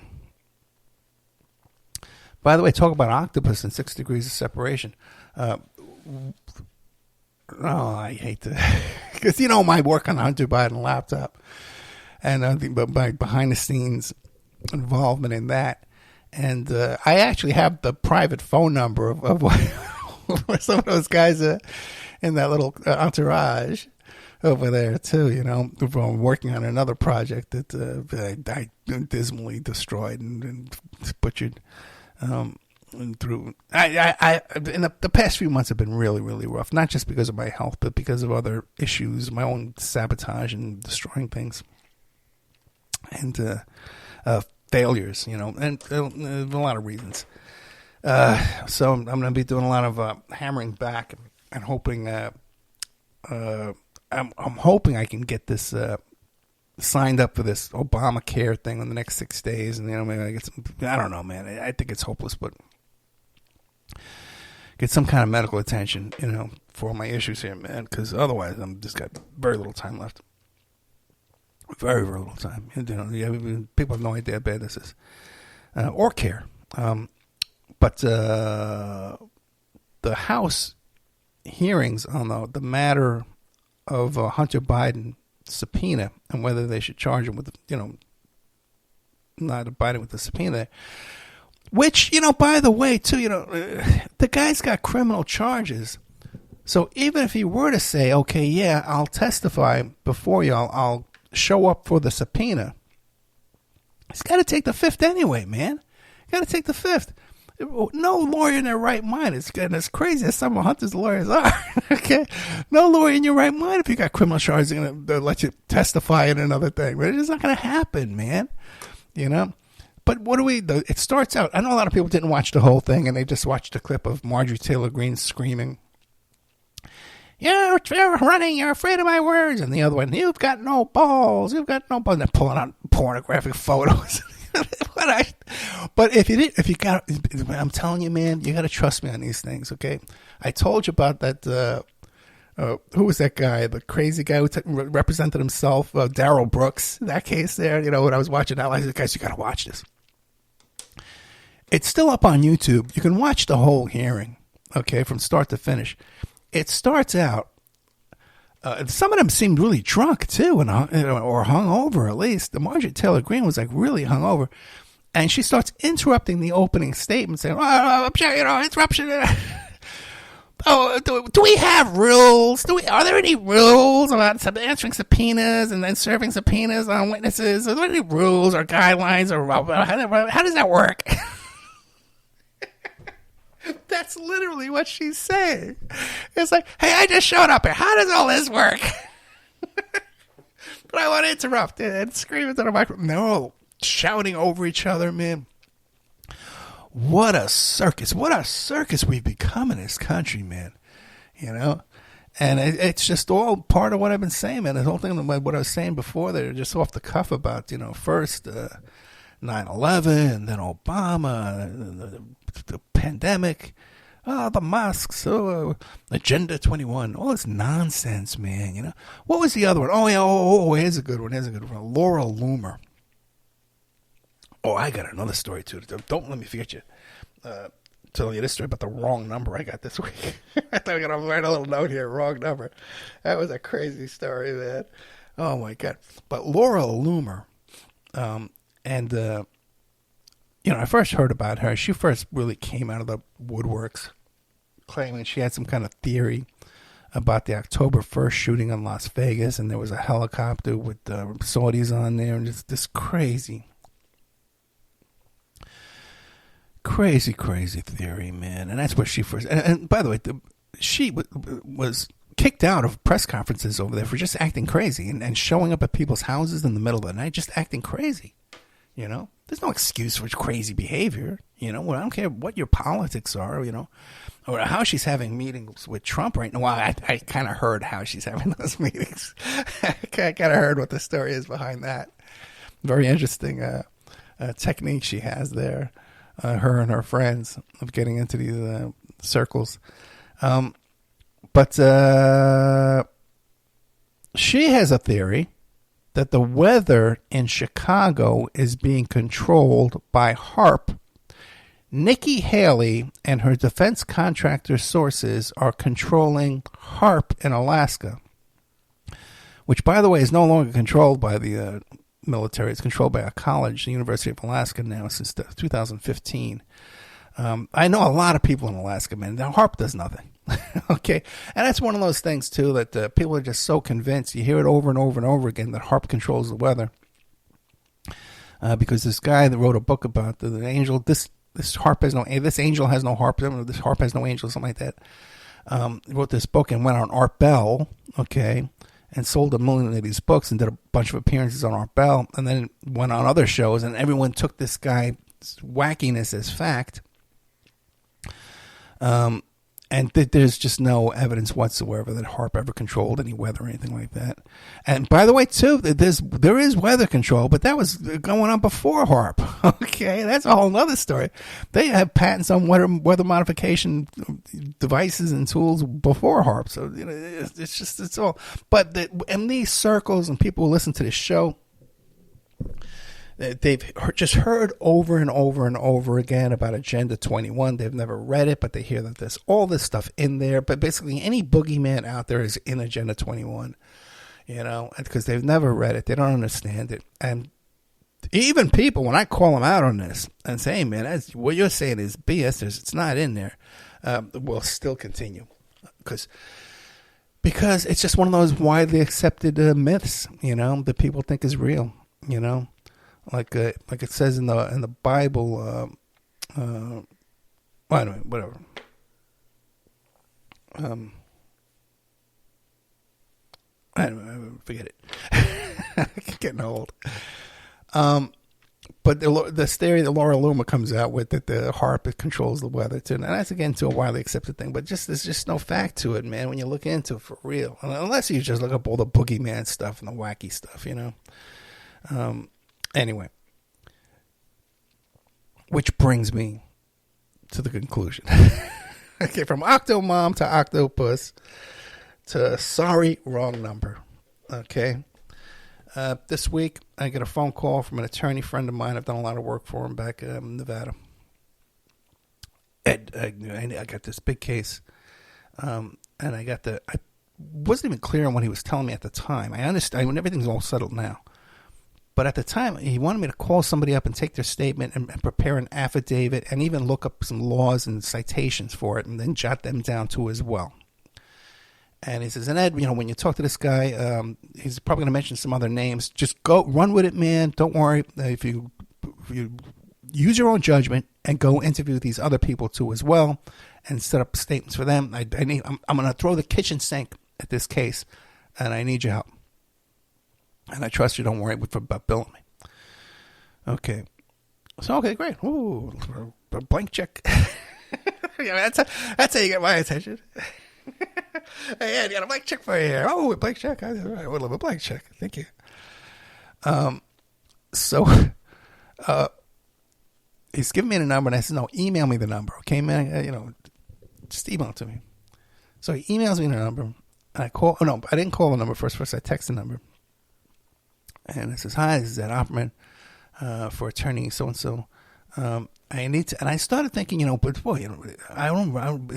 By the way, talk about Octopus and 6 degrees of separation. I hate to, because my work on the Hunter Biden laptop, and my behind the scenes involvement in that, and I actually have the private phone number of some of those guys in that little entourage over there too. From working on another project that I dismally destroyed and butchered. Through the past few months have been really, really rough, not just because of my health, but because of other issues, my own sabotage and destroying things, and failures, and a lot of reasons. So I'm going to be doing a lot of hammering back and hoping. I'm hoping I can get this signed up for this Obamacare thing in the next 6 days, and maybe I get some. I don't know, man. I think it's hopeless, but get some kind of medical attention, for my issues here, man. Because otherwise, I'm just got very little time left. Very, very little time. People have no idea how bad this is, or care. But the House hearings on the matter of Hunter Biden subpoena and whether they should charge him with, not abiding with the subpoena, which, by the way, too, the guy's got criminal charges. So even if he were to say, okay, yeah, I'll testify before you, I'll show up for the subpoena, he's got to take the fifth anyway, man. Got to take the fifth. No lawyer in their right mind is getting as crazy as some of Hunter's lawyers are. Okay, no lawyer in your right mind, if you got criminal charges, is going to let you testify in another thing. But it's just not going to happen, man. But what do we do? It starts out. I know a lot of people didn't watch the whole thing, and they just watched a clip of Marjorie Taylor Greene screaming, "You're running. You're afraid of my words." And the other one, "You've got no balls. You've got no balls." And they're pulling out pornographic photos. But if you got, I'm telling you, man, you got to trust me on these things, okay? I told you about that. Who was that guy? The crazy guy who represented himself, Darrell Brooks. That case there, when I was watching that, I said, guys, you got to watch this. It's still up on YouTube. You can watch the whole hearing, okay, from start to finish. It starts out. Some of them seemed really drunk too, or hungover at least. The Marjorie Taylor Greene was like really hungover, and she starts interrupting the opening statement, saying, interruption. Oh, do we have rules? Are there any rules about answering subpoenas and then serving subpoenas on witnesses? Are there any rules or guidelines, or how does that work? That's literally what she's saying. It's like, hey, I just showed up here. How does all this work? But I want to interrupt and scream into the microphone. No, shouting over each other, man. What a circus. What a circus we've become in this country, man. And it's just all part of what I've been saying, man. The whole thing, what I was saying before, they're just off the cuff about, first 9/11, and then Obama, the pandemic, the masks, Agenda 21, all this nonsense, man. What was the other one? Oh, yeah, here's a good one. Laura Loomer. Oh, I got another story too. Don't let me forget you. Telling you this story about the wrong number I got this week. I thought I got to write a little note here. Wrong number. That was a crazy story, man. Oh my God. But Laura Loomer, I first heard about her. She first really came out of the woodworks, claiming she had some kind of theory about the October 1st shooting in Las Vegas, and there was a helicopter with Saudis on there, and just this crazy theory, man. And that's where she first. And by the way, she was kicked out of press conferences over there for just acting crazy and showing up at people's houses in the middle of the night, just acting crazy. There's no excuse for crazy behavior. I don't care what your politics are. Or how she's having meetings with Trump right now. Well, I kind of heard how she's having those meetings. I kind of heard what the story is behind that. Very interesting technique she has there. Her and her friends of getting into these circles. But she has a theory that the weather in Chicago is being controlled by HAARP. Nikki Haley and her defense contractor sources are controlling HAARP in Alaska, which, by the way, is no longer controlled by the military. It's controlled by a college, the University of Alaska, now since 2015. I know a lot of people in Alaska, man. Now, HAARP does nothing. Okay? And that's one of those things, too, that people are just so convinced. You hear it over and over and over again that HAARP controls the weather. Because this guy that wrote a book about the angel, this HAARP has this angel has no HAARP, this HAARP has no angel, something like that. He wrote this book and went on Art Bell, okay, and sold 1 million of these books and did a bunch of appearances on Art Bell, and then went on other shows, and everyone took this guy's wackiness as fact. And there's just no evidence whatsoever that HAARP ever controlled any weather or anything like that. And by the way, too, there is weather control, but that was going on before HAARP. Okay, that's a whole other story. They have patents on weather modification devices and tools before HAARP. So it's all. But in these circles and people who listen to this show, they've just heard over and over and over again about Agenda 21. They've never read it, but they hear that there's all this stuff in there. But basically, any boogeyman out there is in Agenda 21, because they've never read it. They don't understand it. And even people, when I call them out on this and say, hey, man, what you're saying is BS, it's not in there, will still continue. Because it's just one of those widely accepted myths, that people think is real, Like it says in the Bible, anyway, whatever. Anyway, forget it. I'm getting old. But the theory that Laura Loomer comes out with, that the HAARP controls the weather too, and that's again to a widely accepted thing. But there's just no fact to it, man. When you look into it for real, unless you just look up all the boogeyman stuff and the wacky stuff, Anyway, which brings me to the conclusion. Okay, from Octomom to Octopus to sorry, wrong number. Okay. This week, I get a phone call from an attorney friend of mine. I've done a lot of work for him back in Nevada. Ed, I got this big case, and I wasn't even clear on what he was telling me at the time. I understand when everything's all settled now. But at the time, he wanted me to call somebody up and take their statement and prepare an affidavit and even look up some laws and citations for it and then jot them down too as well. And he says, and Ed, when you talk to this guy, he's probably going to mention some other names. Just go, run with it, man. Don't worry. If you use your own judgment and go interview these other people too as well and set up statements for them. I'm going to throw the kitchen sink at this case, and I need your help. And I trust you. Don't worry about billing me. Okay. So, okay, great. Ooh, a blank check. That's how you get my attention. Hey, Ed, you got a blank check for you here. Oh, a blank check. I would love a blank check. Thank you. So, he's giving me the number, and I said, no, email me the number. Okay, man? Just email it to me. So he emails me the number, and I call. Oh, no, I didn't call the number first. First, I text the number. And it says, hi, this is Ed Opperman. for attorney so-and-so. I need to, and I started thinking, but boy,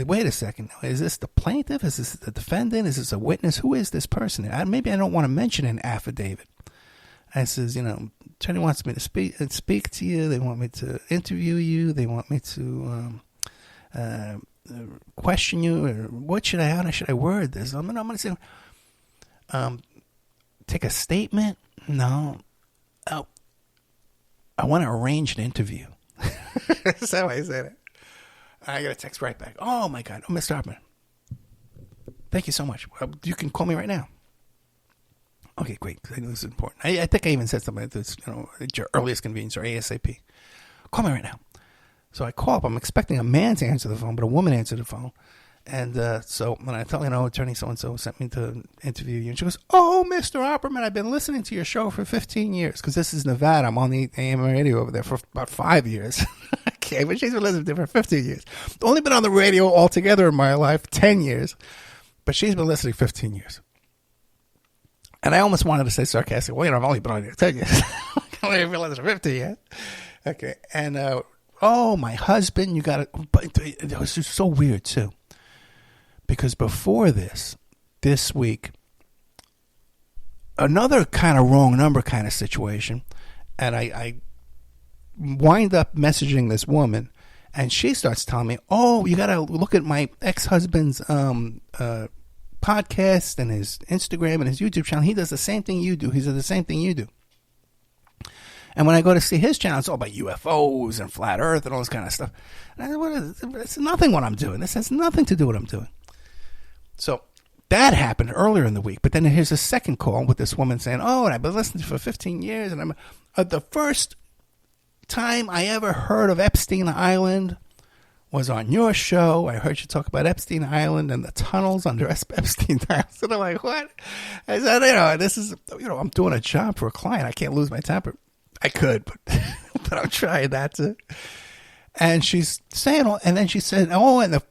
wait a second. Is this the plaintiff? Is this the defendant? Is this a witness? Who is this person? Maybe I don't want to mention an affidavit. I says, attorney wants me to speak to you. They want me to interview you. They want me to question you. Or how should I word this? I'm going to say, take a statement. No. Oh, I want to arrange an interview. That's how I said it. I got a text right back. Oh, my God. Oh, Mr. Hartman. Thank you so much. You can call me right now. Okay, great. I know this is important. I think I even said something like this, at your earliest convenience or ASAP. Call me right now. So I call up. I'm expecting a man to answer the phone, but a woman answered the phone. And so when I tell attorney so-and-so sent me to interview you, and she goes, oh, Mr. Opperman, I've been listening to your show for 15 years, because this is Nevada. I'm on the AM radio over there for about 5 years. Okay, but she's been listening to it for 15 years. Only been on the radio altogether in my life 10 years, but she's been listening 15 years. And I almost wanted to say sarcastic, well, I've only been on here 10 years. I've only been listening for 15 years. Okay, and, my husband, you got it. But it was just so weird, too. Because before this week, another kind of wrong number kind of situation, and I wind up messaging this woman, and she starts telling me, oh, you got to look at my ex-husband's podcast and his Instagram and his YouTube channel. He does the same thing you do. He does the same thing you do. And when I go to see his channel, it's all about UFOs and flat earth and all this kind of stuff. And I said, it's nothing what I'm doing. This has nothing to do with what I'm doing. So that happened earlier in the week. But then here's a second call with this woman saying, oh, and I've been listening for 15 years. And I'm the first time I ever heard of Epstein Island was on your show. I heard you talk about Epstein Island and the tunnels under Epstein Island. And I'm like, what? I said, this is, I'm doing a job for a client. I can't lose my temper. I could, but I'm trying not to. And she's saying, and then she said, oh, and it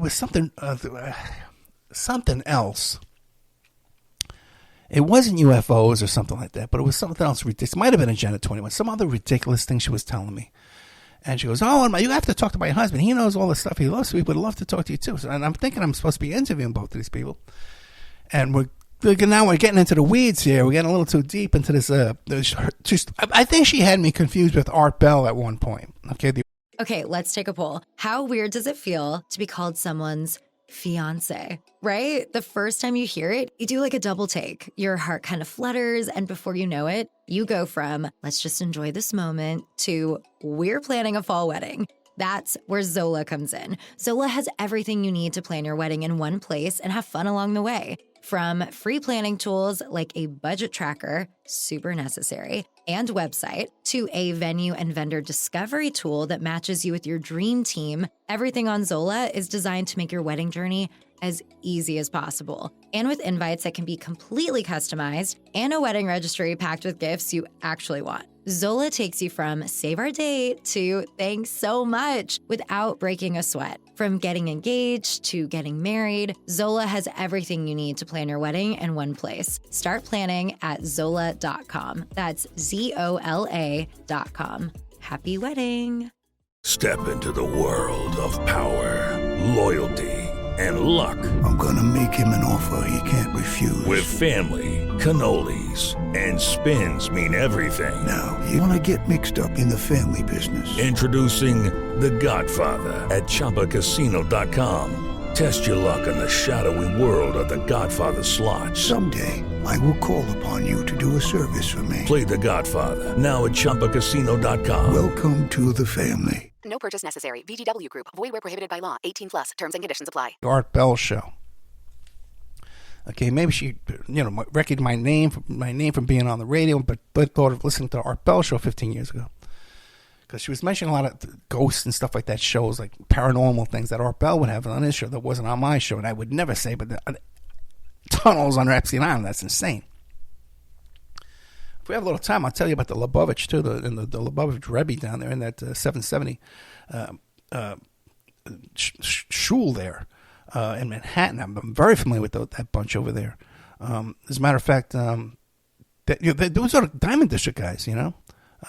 was something else. It wasn't UFOs or something like that, but it was something else ridiculous. It might have been Agenda 21, some other ridiculous thing she was telling me. And she goes, oh, and you have to talk to my husband. He knows all the stuff. He loves me, but would love to talk to you too. And I'm thinking I'm supposed to be interviewing both of these people. And now we're getting into the weeds here. We're getting a little too deep into this. I think she had me confused with Art Bell at one point. Okay, let's take a poll. How weird does it feel to be called someone's fiance, right? The first time you hear it, you do like a double take. Your heart kind of flutters, and before you know it, you go from, let's just enjoy this moment, to we're planning a fall wedding. That's where Zola comes in. Zola has everything you need to plan your wedding in one place and have fun along the way. From free planning tools like a budget tracker, super necessary, and website, to a venue and vendor discovery tool that matches you with your dream team, everything on Zola is designed to make your wedding journey as easy as possible. And with invites that can be completely customized and a wedding registry packed with gifts you actually want. Zola takes you from save our date to thanks so much without breaking a sweat. From getting engaged to getting married, Zola has everything you need to plan your wedding in one place. Start planning at Zola.com. That's ZOLA.com. Happy wedding. Step into the world of power, loyalty, and luck. I'm gonna make him an offer he can't refuse. With family, cannolis, and spins mean everything. Now, you wanna get mixed up in the family business. Introducing The Godfather at ChumbaCasino.com. Test your luck in the shadowy world of The Godfather slot. Someday, I will call upon you to do a service for me. Play The Godfather, now at ChumbaCasino.com. Welcome to the family. No purchase necessary. VGW Group. Void where prohibited by law. 18 plus. Terms and conditions apply. Art Bell show. Okay, maybe she, recognized my name from being on the radio, but thought of listening to the Art Bell show 15 years ago. Because she was mentioning a lot of ghosts and stuff like that, shows like paranormal things that Art Bell would have on his show that wasn't on my show, and I would never say, but the tunnels under Epstein Island, that's insane. If we have a little time, I'll tell you about the Lubavitch, too, the Lubavitch Rebbe down there in that 770 shul there in Manhattan. I'm very familiar with that bunch over there. As a matter of fact, Those are Diamond District guys,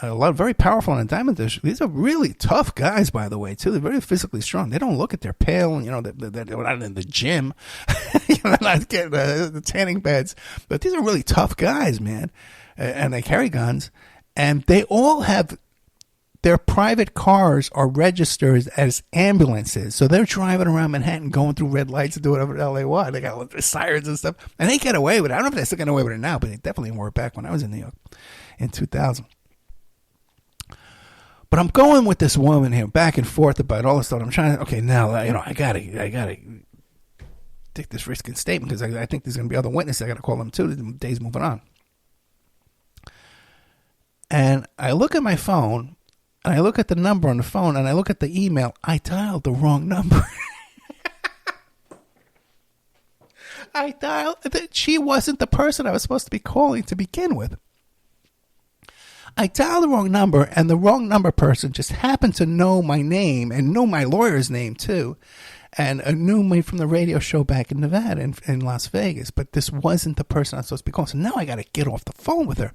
a lot very powerful in Diamond District. These are really tough guys, by the way, too. They're very physically strong. They don't look at their pale, and they're not in the gym, they're not getting the tanning beds. But these are really tough guys, man, and they carry guns, and they all have their private cars are registered as ambulances. So they're driving around Manhattan, going through red lights and doing whatever the hell they want. They got sirens and stuff, and they get away with it. I don't know if they're still getting away with it now, but they definitely were back when I was in New York in 2000. But I'm going with this woman here, back and forth about all this stuff. I'm trying to, okay, now, I gotta take this risk and statement because I think there's going to be other witnesses. I got to call them too. The day's moving on. And I look at my phone, and I look at the number on the phone, and I look at the email. I dialed the wrong number. She wasn't the person I was supposed to be calling to begin with. I dialed the wrong number, and the wrong number person just happened to know my name and know my lawyer's name, too, and knew me from the radio show back in Nevada, in Las Vegas. But this wasn't the person I was supposed to be calling. So now I got to get off the phone with her.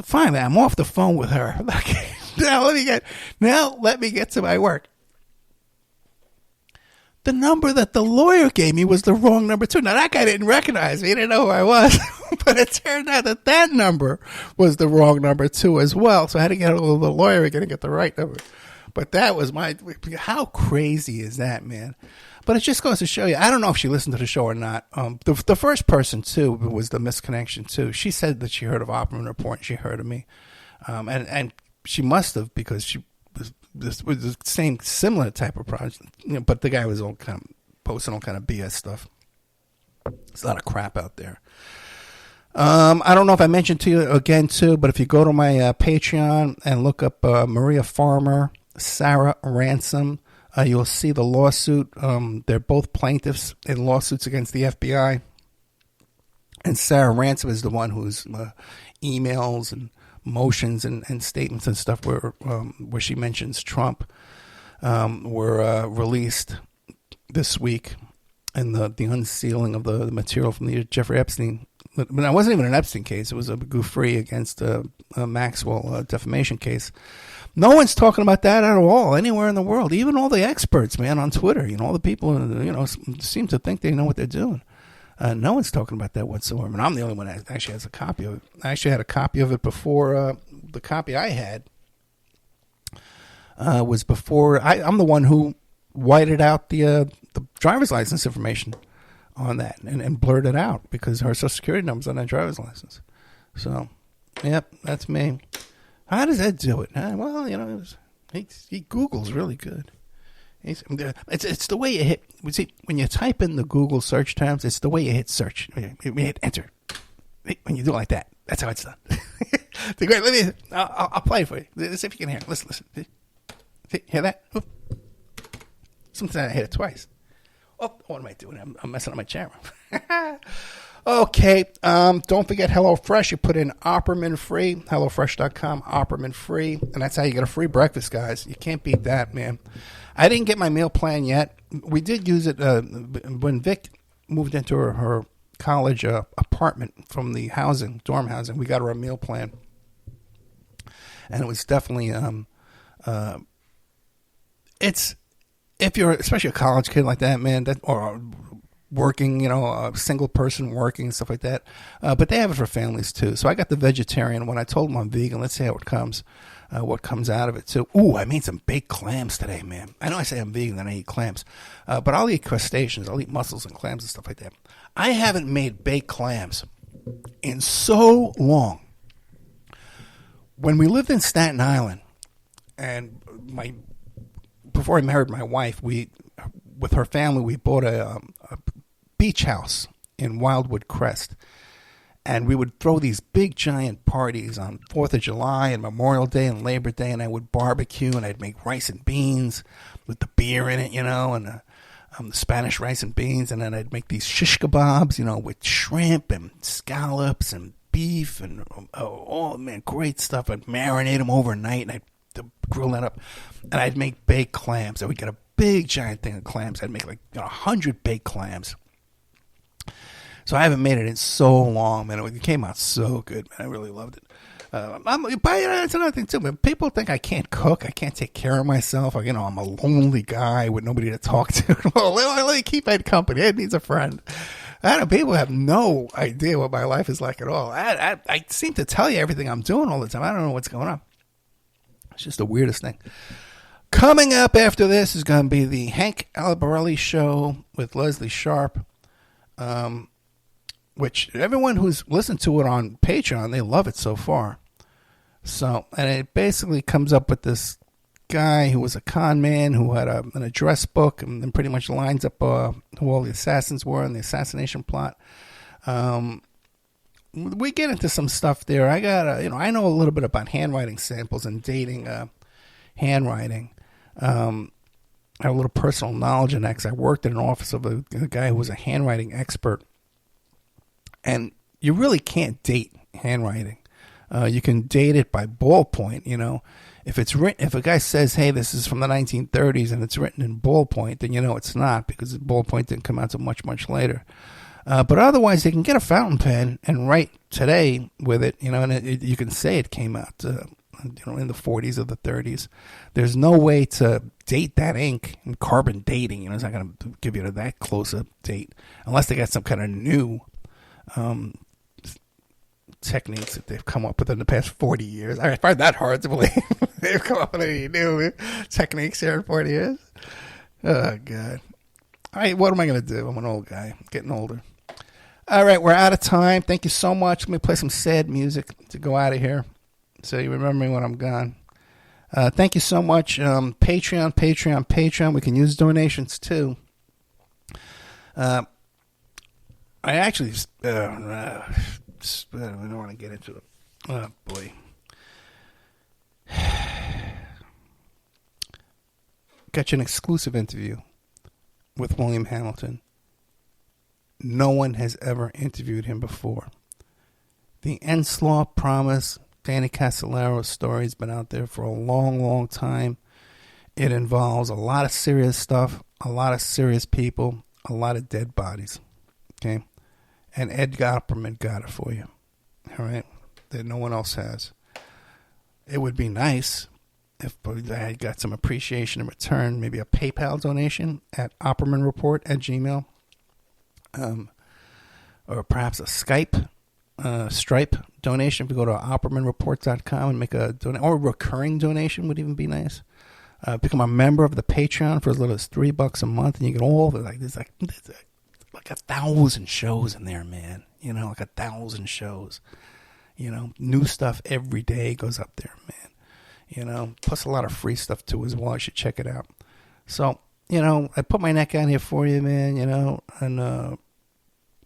Finally, I'm off the phone with her. Okay, now let me get to my work. The number that the lawyer gave me was the wrong number, too. Now, that guy didn't recognize me. He didn't know who I was. But it turned out that number was the wrong number, too, as well. So I had to get a little lawyer again to get the right number. But that was how crazy is that, man? But it just goes to show you, I don't know if she listened to the show or not. The first person, too, was the misconnection, too. She said that she heard of Opperman Report and she heard of me. And she must have, because this was the same similar type of project, but the guy was all kind of posting all kind of BS stuff. There's a lot of crap out there. I don't know if I mentioned to you again too, but if you go to my Patreon and look up Maria Farmer, Sarah Ransom, you'll see the lawsuit. They're both plaintiffs in lawsuits against the FBI, and Sarah Ransom is the one whose emails and motions and statements and stuff where she mentions Trump were released this week, and the unsealing of the material from the Jeffrey Epstein. But it wasn't even an Epstein case. It was a Gouffre against a Maxwell defamation case. No one's talking about that at all anywhere in the world. Even all the experts, man, on Twitter. All the people, seem to think they know what they're doing. No one's talking about that whatsoever. And I'm the only one that actually has a copy of it. I actually had a copy of it before the copy I had was before. I'm the one who whited out the driver's license information on that and blurred it out because her Social Security number's on that driver's license. So, yep, that's me. How does that do it? Well, he Google's really good. It's the way you hit. See, when you type in the Google search terms, it's the way you hit search. You hit enter. When you do it like that, that's how it's done. I'll play it for you. Let's see if you can hear it. Listen. See, hear that? Oop. Sometimes I hit it twice. Oh, what am I doing? I'm messing up my camera. Okay. Don't forget HelloFresh. You put in Opperman free, HelloFresh.com, Opperman free, and that's how you get a free breakfast, guys. You can't beat that, man. I didn't get my meal plan yet. We did use it when Vic moved into her college apartment from the dorm housing. We got her a meal plan, and it was definitely it's if you're especially a college kid like that, man, or working, a single person working and stuff like that. But they have it for families too. So I got the vegetarian one. I told them I'm vegan. Let's see how it comes. What comes out of it too. Ooh, I made some baked clams today, man. I know I say I'm vegan and I eat clams, but I'll eat crustaceans. I'll eat mussels and clams and stuff like that. I haven't made baked clams in so long. When we lived in Staten Island, and before I married my wife, with her family, we bought a beach house in Wildwood Crest. And we would throw these big, giant parties on 4th of July and Memorial Day and Labor Day, and I would barbecue, and I'd make rice and beans with the beer in it, and the Spanish rice and beans, and then I'd make these shish kebabs, with shrimp and scallops and beef and, great stuff. I'd marinate them overnight, and I'd grill that up, and I'd make baked clams. I would get a big, giant thing of clams. I'd make 100 baked clams. So I haven't made it in so long, man. It came out so good, man. I really loved it. That's another thing too, man. People think I can't cook, I can't take care of myself. I'm a lonely guy with nobody to talk to. Well, let me keep Ed company. Ed needs a friend. People have no idea what my life is like at all. I seem to tell you everything I'm doing all the time. I don't know what's going on. It's just the weirdest thing. Coming up after this is going to be the Hank Albarelli show with Leslie Sharp, which everyone who's listened to it on Patreon, they love it so far. So, and it basically comes up with this guy who was a con man who had an address book and then pretty much lines up who all the assassins were in the assassination plot. We get into some stuff there. I I know a little bit about handwriting samples and dating handwriting. I have a little personal knowledge in that because I worked in an office of a guy who was a handwriting expert. And you really can't date handwriting. You can date it by ballpoint, If it's written, if a guy says, "Hey, this is from the 1930s," and it's written in ballpoint, then it's not, because the ballpoint didn't come out until much, much later. But otherwise, they can get a fountain pen and write today with it, and you can say it came out, in the 40s or the 30s. There's no way to date that ink, and carbon dating, it's not going to give you that close a date unless they got some kind of new techniques that they've come up with in the past 40 years. I find that hard to believe. They've come up with any new techniques here in 40 years. Oh, God. All right, what am I going to do? I'm an old guy. I'm getting older. All right, we're out of time. Thank you so much. Let me play some sad music to go out of here so you remember me when I'm gone. Thank you so much. Patreon. We can use donations, too. I actually... I don't want to get into it. Oh, boy. Got you an exclusive interview with William Hamilton. No one has ever interviewed him before. The INSLAW, PROMIS, Danny Castellaro story has been out there for a long, long time. It involves a lot of serious stuff, a lot of serious people, a lot of dead bodies. Okay? And Ed Opperman got it for you, all right, that no one else has. It would be nice if I had got some appreciation in return, maybe a PayPal donation at oppermanreport@gmail.com, or perhaps a Stripe donation. If you go to oppermanreport.com and make a donation, or a recurring donation would even be nice. Become a member of the Patreon for as little as $3 a month, and you get all the there's 1,000 shows in there, man. 1,000 shows. New stuff every day goes up there, man. Plus a lot of free stuff too as well. You should check it out. So, I put my neck out here for you, man, and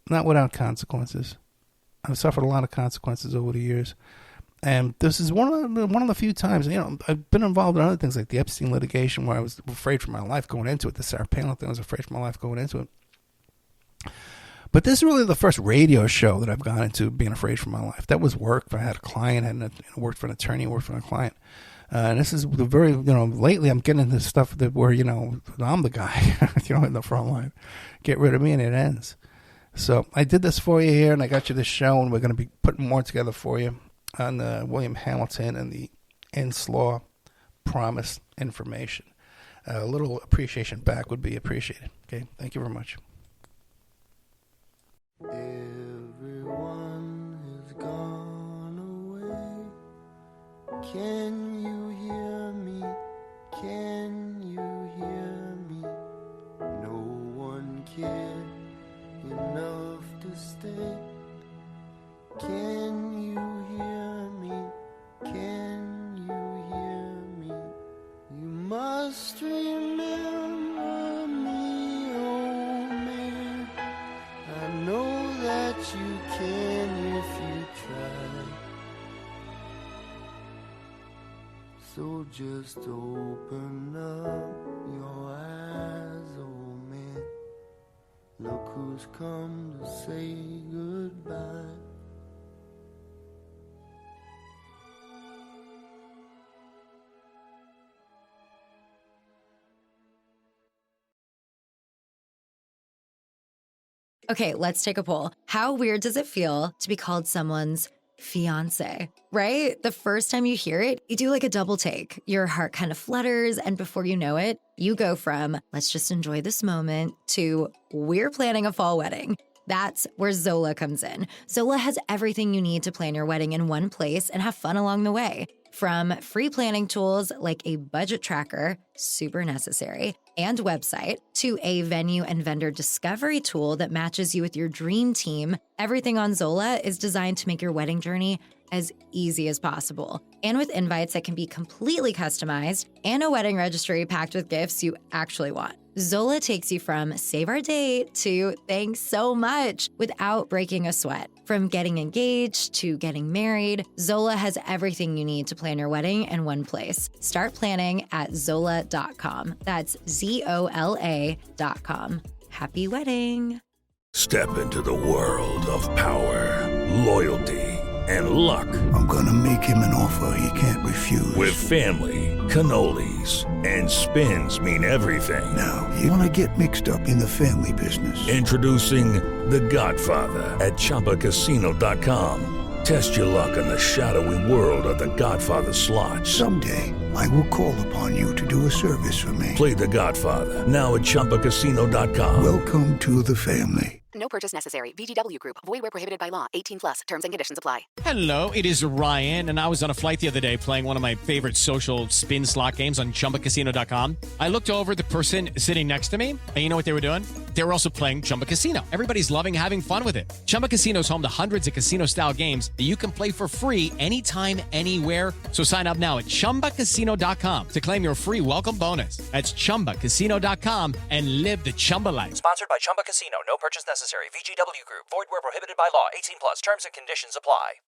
not without consequences. I've suffered a lot of consequences over the years. And this is one of the few times, I've been involved in other things like the Epstein litigation where I was afraid for my life going into it. The Sarah Palin thing, I was afraid for my life going into it. But this is really the first radio show that I've gone into being afraid for my life. That was work. I had a client, worked for an attorney, worked for a client. And this is the very, lately I'm getting into stuff that where, I'm the guy, in the front line. Get rid of me and it ends. So I did this for you here, and I got you this show, and we're going to be putting more together for you on William Hamilton and the INSLAW PROMIS information. A little appreciation back would be appreciated. Okay, thank you very much. Everyone has gone away. Can you hear me? Can you hear me? No one cared enough to stay. Can you hear me? Can you hear me? You must remember me, oh man. I know that you can if you try. So just open up your eyes, oh man. Look who's come to say goodbye. Okay, let's take a poll. How weird does it feel to be called someone's fiance, right? The first time you hear it, you do like a double take. Your heart kind of flutters, and before you know it, you go from, let's just enjoy this moment, to we're planning a fall wedding. That's where Zola comes in. Zola has everything you need to plan your wedding in one place and have fun along the way. From free planning tools like a budget tracker, super necessary, and website, to a venue and vendor discovery tool that matches you with your dream team, everything on Zola is designed to make your wedding journey as easy as possible. And with invites that can be completely customized and a wedding registry packed with gifts you actually want. Zola takes you from save our date to thanks so much without breaking a sweat. From getting engaged to getting married, Zola has everything you need to plan your wedding in one place. Start planning at Zola.com. That's ZOLA.com. Happy wedding. Step into the world of power, loyalty, and luck. I'm gonna make him an offer he can't refuse. With family, cannolis, and spins mean everything. Now, you wanna get mixed up in the family business. Introducing The Godfather at ChumbaCasino.com. Test your luck in the shadowy world of The Godfather slot. Someday, I will call upon you to do a service for me. Play The Godfather now at ChumbaCasino.com. Welcome to the family. No purchase necessary. VGW Group. Void where prohibited by law. 18 plus. Terms and conditions apply. Hello, it is Ryan, and I was on a flight the other day playing one of my favorite social spin slot games on ChumbaCasino.com. I looked over at the person sitting next to me, and you know what they were doing? They were also playing Chumba Casino. Everybody's loving having fun with it. Chumba Casino is home to hundreds of casino-style games that you can play for free anytime, anywhere. So sign up now at ChumbaCasino.com to claim your free welcome bonus. That's ChumbaCasino.com and live the Chumba life. Sponsored by Chumba Casino. No purchase necessary. VGW Group. Void where prohibited by law. 18 plus. Terms and conditions apply.